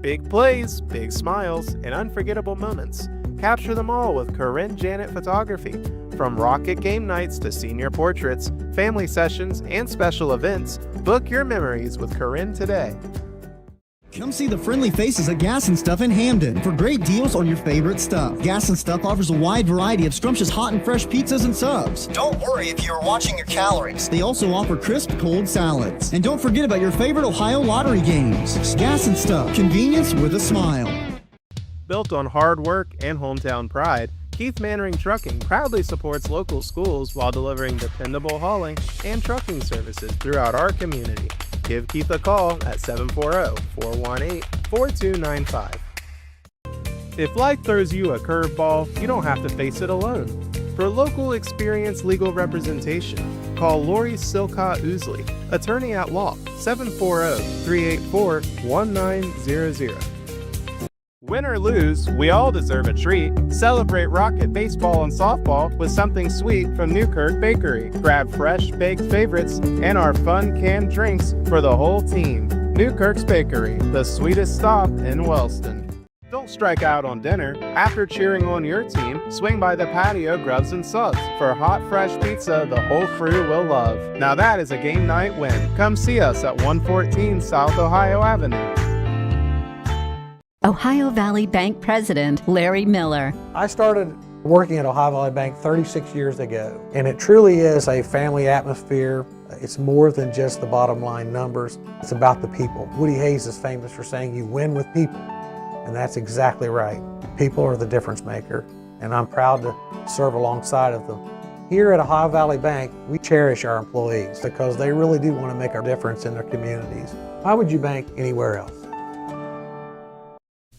Big plays, big smiles, and unforgettable moments. Capture them all with Corinne Janet Photography. From rocket game nights to senior portraits, family sessions, and special events, book your memories with Corinne today.
Come see the friendly faces at Gas and Stuff in Hamden for great deals on your favorite stuff. Gas and Stuff offers a wide variety of scrumptious hot and fresh pizzas and subs.
Don't worry if you're watching your calories.
They also offer crisp cold salads. And don't forget about your favorite Ohio lottery games. Gas and Stuff, convenience with a smile.
Built on hard work and hometown pride, Keith Mannering Trucking proudly supports local schools while delivering dependable hauling and trucking services throughout our community. Give Keith a call at 740-418-4295. If life throws you a curveball, you don't have to face it alone. For local experienced legal representation, call Lori Silcott Ousley, attorney at law, 740-384-1900. Win or lose, we all deserve a treat. Celebrate Rocket baseball and softball with something sweet from Newkirk Bakery. Grab fresh baked favorites and our fun canned drinks for the whole team. Newkirk's Bakery, the sweetest stop in Wellston. Don't strike out on dinner. After cheering on your team, swing by the patio Grubs and Subs for hot, fresh pizza the whole crew will love. Now that is a game night win. Come see us at 114 South Ohio Avenue.
Ohio Valley Bank President Larry Miller.
I started working at Ohio Valley Bank 36 years ago, and it truly is a family atmosphere. It's more than just the bottom line numbers. It's about the people. Woody Hayes is famous for saying you win with people, and that's exactly right. People are the difference maker, and I'm proud to serve alongside of them. Here at Ohio Valley Bank, we cherish our employees because they really do want to make a difference in their communities. Why would you bank anywhere else?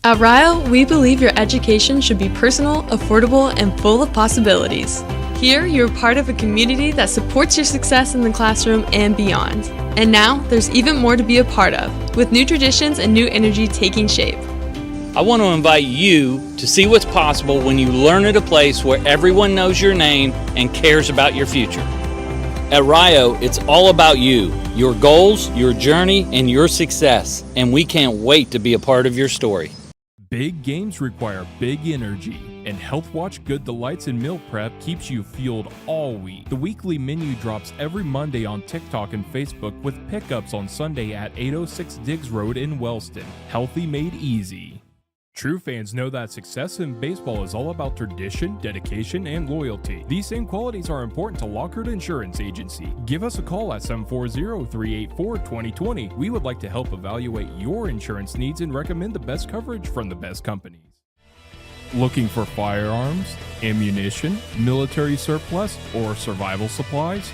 At Rio, we believe your education should be personal, affordable, and full of possibilities. Here, you're part of a community that supports your success in the classroom and beyond. And now, there's even more to be a part of, with new traditions and new energy taking shape.
I want to invite you to see what's possible when you learn at a place where everyone knows your name and cares about your future. At Rio, it's all about you, your goals, your journey, and your success, and we can't wait to be a part of your story.
Big games require big energy, and Health Watch Good Delights and Meal Prep keeps you fueled all week. The weekly menu drops every Monday on TikTok and Facebook with pickups on Sunday at 806 Diggs Road in Wellston. Healthy made easy. True fans know that success in baseball is all about tradition, dedication, and loyalty. These same qualities are important to Lockhart Insurance Agency. Give us a call at 740-384-2020. We would like to help evaluate your insurance needs and recommend the best coverage from the best companies. Looking for firearms, ammunition, military surplus, or survival supplies?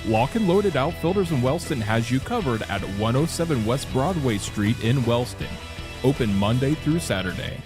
Lock and Loaded Outfitters in Wellston has you covered at 107 West Broadway Street in Wellston. Open Monday through Saturday.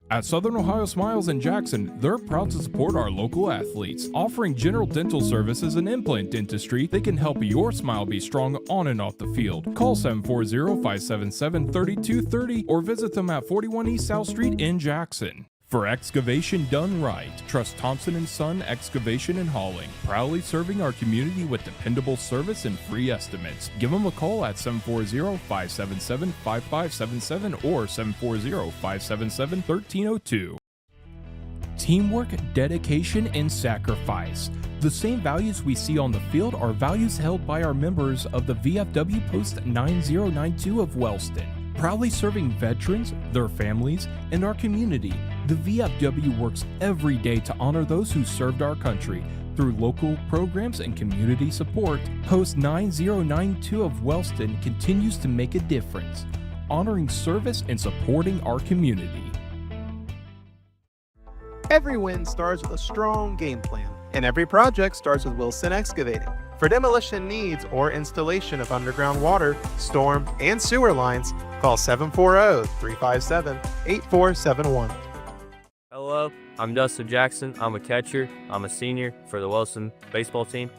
At Southern Ohio Smiles in Jackson, they're proud to support our local athletes. Offering general dental services and implant dentistry, they can help your smile be strong on and off the field. Call 740-577-3230 or visit them at 41 East South Street in Jackson. For excavation done right, trust Thompson & Son Excavation and Hauling, proudly serving our community with dependable service and free estimates. Give them a call at 740-577-5577 or 740-577-1302. Teamwork, dedication, and sacrifice. The same values we see on the field are values held by our members of the VFW Post 9092 of Wellston. Proudly serving veterans, their families, and our community, the VFW works every day to honor those who served our country. Through local programs and community support, Post 9092 of Wellston continues to make a difference, honoring service and supporting our community.
Every win starts with a strong game plan, and every project starts with Wilson Excavating. For demolition needs or installation of underground water, storm, and sewer lines, call 740-357-8471.
Hello, I'm Dustin Jackson. I'm a catcher. I'm a senior for the Wellston baseball team.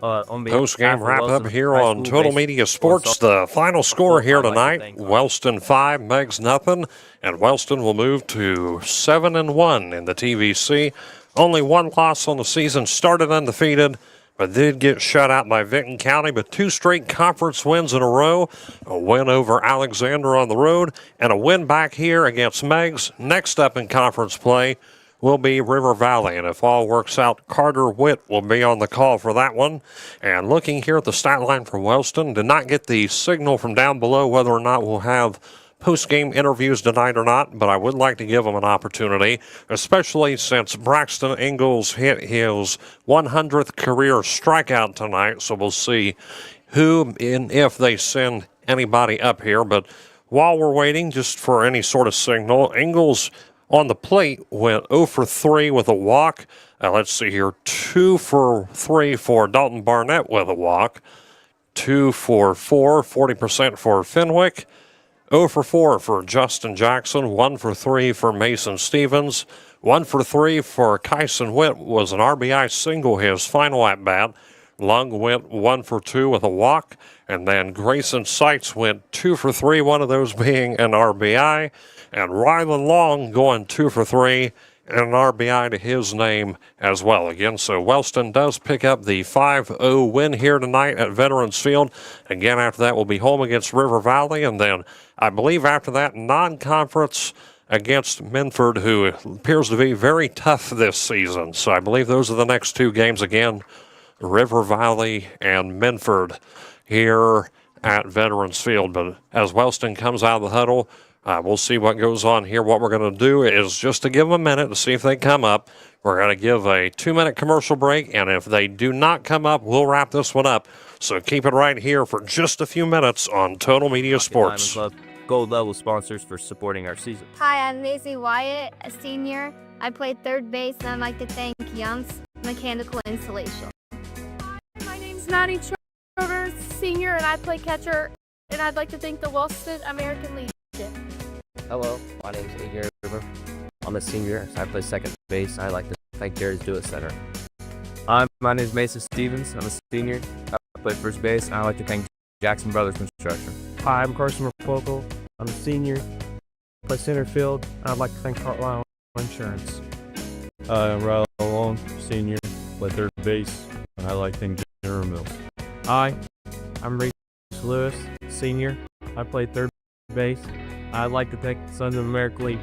Post-game wrap-up here on Total Media Sports. The final score here tonight, Wellston 5, Meigs nothing, and Wellston will move to 7-1 in the TVC. Only one loss on the season, started undefeated, but did get shut out by Vinton County, but 2 straight conference wins in a row, a win over Alexander on the road, and a win back here against Meigs. Next up in conference play will be River Valley, and if all works out, Carter Witt will be on the call for that one. And looking here at the stat line for Wellston, did not get the signal from down below whether or not we'll have post-game interviews tonight or not, but I would like to give them an opportunity, especially since Braxton Ingalls hit his 100th career strikeout tonight, so we'll see who and if they send anybody up here. But while we're waiting just for any sort of signal, Ingalls on the plate went 0 for 3 with a walk. Let's see here, 2 for 3 for Dalton Barnett with a walk, 2 for 4, 40% for Fenwick, 0 for 4 for Justin Jackson, 1 for 3 for Mason Stevens, 1 for 3 for Kyson Witt was an RBI single his final at bat. Lung went 1 for 2 with a walk, and then Grayson Seitz went 2 for 3, one of those being an RBI, and Rylan Long going 2 for 3 and an RBI to his name as well. Again, so Wellston does pick up the 5-0 win here tonight at Veterans Field. Again, after that, we'll be home against River Valley, and then I believe after that, non-conference against Minford, who appears to be very tough this season. So I believe those are the next two games again, River Valley and Minford here at Veterans Field. But as Wellston comes out of the huddle, we'll see what goes on here. What we're going to do is just to give them a minute to see if they come up. We're going to give a 2-minute commercial break, and if they do not come up, we'll wrap this one up. So keep it right here for just a few minutes on Total Media Sports.
Diamond Club Gold Level sponsors for supporting our season.
Hi, I'm Maisie Wyatt, a senior. I played third base, and I'd like to thank Young's Mechanical Installation.
Hi, my name's Maddie Schroeder, senior, and I play catcher, and I'd like to thank the Wellston American Legion.
Hello, my name is Meigs Marauders. I'm a senior, so I play second base. I'd like to thank Jerry's Do It Center. My name is Meigs Stevens. I'm a senior. I play first base, and I'd like to thank Jackson Brothers Construction.
Hi, I'm Carson McPogle. I'm a senior. I play center field. I'd like to thank Carlisle Insurance.
Hi, I'm Riley Long, senior, play third base, and I like to thank General Mills.
Hi, I'm Reese Lewis, senior. I play third base. I'd like to thank the Sons of America League.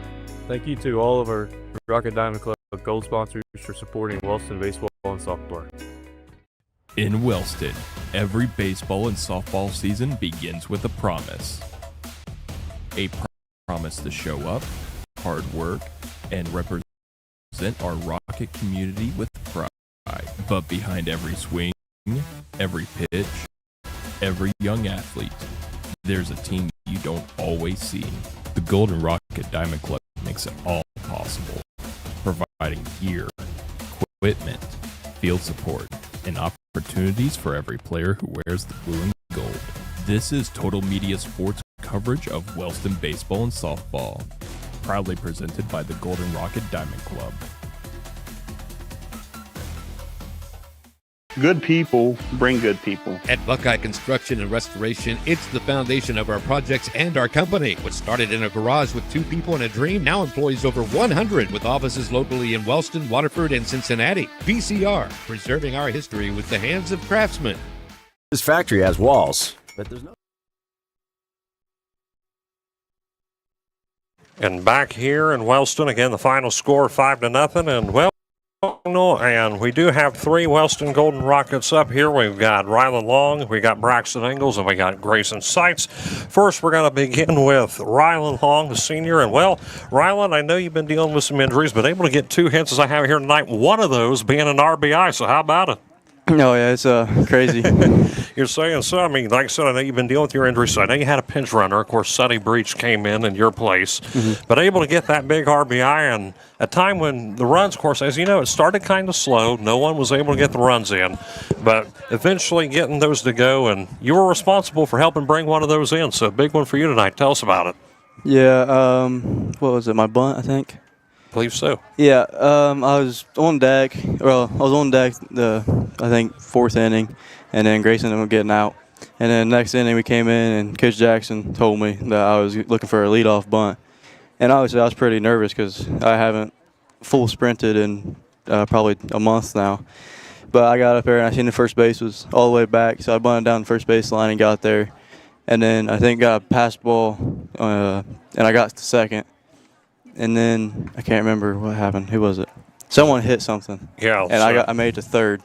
Thank you to all of our Rocket Diamond Club Gold sponsors for supporting Wellston baseball and softball.
In Wellston, every baseball and softball season begins with a promise. A promise to show up, hard work, and represent our Rocket community with pride. But behind every swing, every pitch, every young athlete, there's a team you don't always see. The Golden Rocket Diamond Club makes it all possible, providing gear, equipment, field support, and opportunities for every player who wears the blue and gold. This is Total Media Sports coverage of Wellston baseball and softball, proudly presented by the Golden Rocket Diamond Club.
Good people bring good people.
At Buckeye Construction and Restoration, it's the foundation of our projects and our company. What started in a garage with 2 people and a dream now employs over 100 with offices locally in Wellston, Waterford, and Cincinnati. VCR, preserving our history with the hands of craftsmen.
This factory has walls, but there's no...
And back here in Wellston, again, the final score 5-0, and well, and we do have 3 Wellston Golden Rockets up here. We've got Rylan Long, we got Braxton Ingalls, and we got Grayson Seitz. First, we're going to begin with Rylan Long, the senior. And, well, Rylan, I know you've been dealing with some injuries, but able to get 2 hits as I have here tonight, one of those being an RBI. So how about it?
Oh, yeah, it's crazy.
You're saying so. I mean, like I said, I know you've been dealing with your injuries, so I know you had a pinch runner. Of course, Sonny Breach came in your place. But able to get that big RBI, and a time when the runs, of course, as you know, it started kind of slow. No one was able to get the runs in. But eventually getting those to go, and you were responsible for helping bring one of those in. So a big one for you tonight. Tell us about it.
Yeah, what was it, my bunt, I think?
I believe so.
Yeah, I was on deck. Well, I was on deck I think 4th inning, and then Grayson was getting out. And then next inning we came in, and Coach Jackson told me that I was looking for a leadoff bunt. And obviously I was pretty nervous because I haven't full sprinted in probably a month now. But I got up there and I seen the first base was all the way back, so I bunted down the first base line and got there. And then I think got a pass ball, and I got to second. And then I can't remember what happened. Who was it? Someone hit something.
Yeah.
And I made it to third.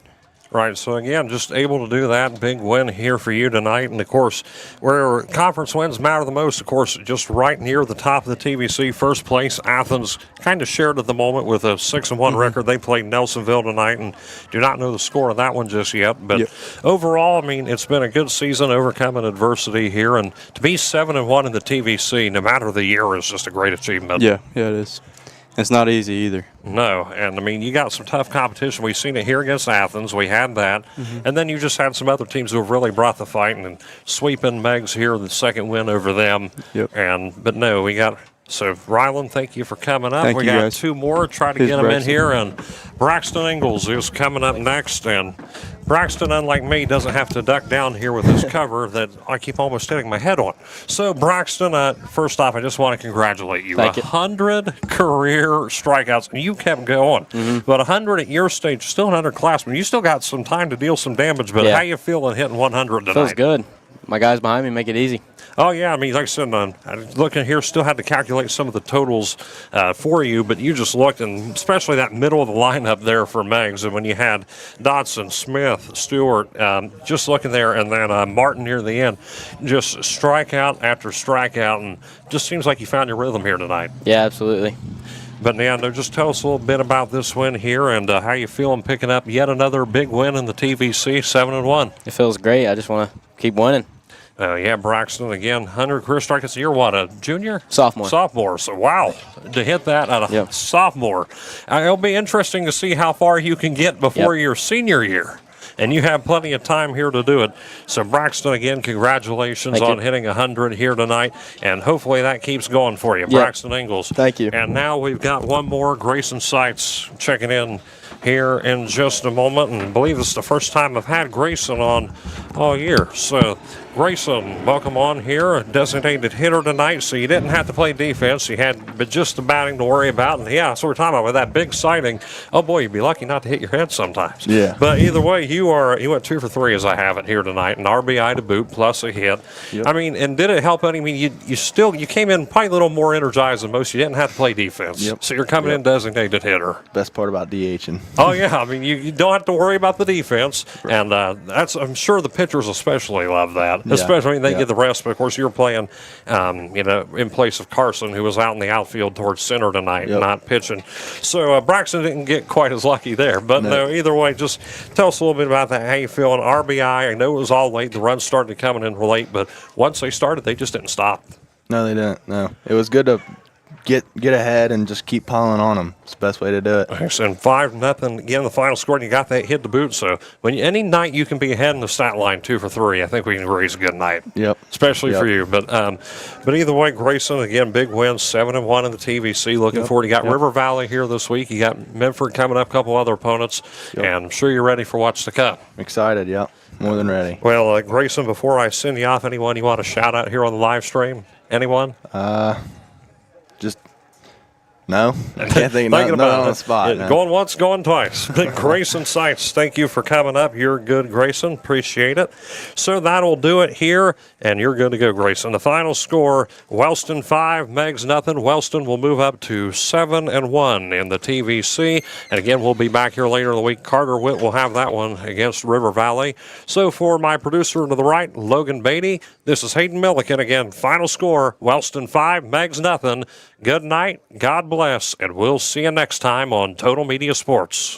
Right, so again, just able to do that. Big win here for you tonight. And, of course, where conference wins matter the most, of course, just right near the top of the TVC, first place. Athens kind of shared at the moment with a 6-1 record. They played Nelsonville tonight, and do not know the score of that one just yet. But overall, I mean, it's been a good season, overcoming adversity here. And to be 7-1 in the TVC, no matter the year, is just a great achievement.
Yeah, it is. It's not easy either.
No, and I mean, you got some tough competition. We've seen it here against Athens. We had that. And then you just had some other teams who have really brought the fight and sweeping Meigs here, the second win over them. But no, we got. So, Rylan, thank you for coming up.
Thank
we
you,
got
guys.
2 more. Try to
Who's
get them in
Braxton?
here. And Braxton Ingalls is coming up next. And Braxton, unlike me, doesn't have to duck down here with this cover that I keep almost hitting my head on. So, Braxton, first off, I just want to congratulate you.
Thank you.
100 career strikeouts. And you kept going. But 100 at your stage, still an underclassman. You still got some time to deal some damage. But
Yeah.
how you feeling hitting 100 tonight?
Feels good. My guys behind me make it easy.
Oh, yeah. I mean, like I said, looking here, still had to calculate some of the totals for you, but you just looked, and especially that middle of the lineup there for Meigs, and when you had Dotson, Smith, Stewart, just looking there, and then Martin near the end, just strikeout after strikeout, and just seems like you found your rhythm here tonight.
Yeah, absolutely.
But, Neander, just tell us a little bit about this win here and how you feeling picking up yet another big win in the TVC, 7-1.
It feels great. I just want to keep winning.
Yeah, Braxton, again, 100 career strikeouts. You're what, a junior?
Sophomore.
Sophomore. So, wow, to hit that at a sophomore. It'll be interesting to see how far you can get before your senior year. And you have plenty of time here to do it. So, Braxton, again, congratulations on hitting 100 here tonight. And hopefully that keeps going for you. Braxton Ingalls.
Thank you.
And now we've got one more, Grayson Seitz, checking in here in just a moment. And I believe it's the first time I've had Grayson on all year. So, Grayson, welcome on here, a designated hitter tonight, so you didn't have to play defense. You had but just the batting to worry about. And yeah, so we're talking about with that big sighting. Oh boy, you'd be lucky not to hit your head sometimes.
Yeah.
But either way, you went 2 for 3 as I have it here tonight, an RBI to boot plus a hit. I mean, and did it help any? I mean, you came in probably a little more energized than most. You didn't have to play defense. So you're coming in designated hitter.
Best part about DHing.
Oh yeah, I mean you don't have to worry about the defense, and I'm sure the pitchers especially love that. Especially when they get the rest. But of course, you're playing, in place of Carson, who was out in the outfield towards center tonight, not pitching. So Braxton didn't get quite as lucky there. But no, either way, just tell us a little bit about that. How you feeling? RBI. I know it was all late. The runs started coming in late, but once they started, they just didn't stop.
No, they didn't. No, it was good to get ahead and just keep piling on them. It's the best way to do it.
And 5-0 again, the final score, and you got that hit to boot. So any night you can be ahead in the stat line 2 for 3, I think we can agree is a good night. Especially for you. But either way, Grayson, again, big win, 7-1 in the TVC. Looking forward. You got River Valley here this week. You got Medford coming up, a couple other opponents. And I'm sure you're ready for what's to come.
Excited, more than ready.
Well, Grayson, before I send you off, anyone you want to shout out here on the live stream? Anyone?
No, I can't think of nothing on the spot.
Going once, going twice. Grayson Seitz, thank you for coming up. You're good, Grayson. Appreciate it. So that'll do it here, and you're good to go, Grayson. The final score, Wellston 5, Meigs nothing. Wellston will move up to 7-1 in the TVC. And again, we'll be back here later in the week. Carter Witt will have that one against River Valley. So for my producer to the right, Logan Beatty, this is Hayden Milliken. Again, final score, Wellston 5, Meigs nothing. Good night. God bless, and we'll see you next time on Total Media Sports.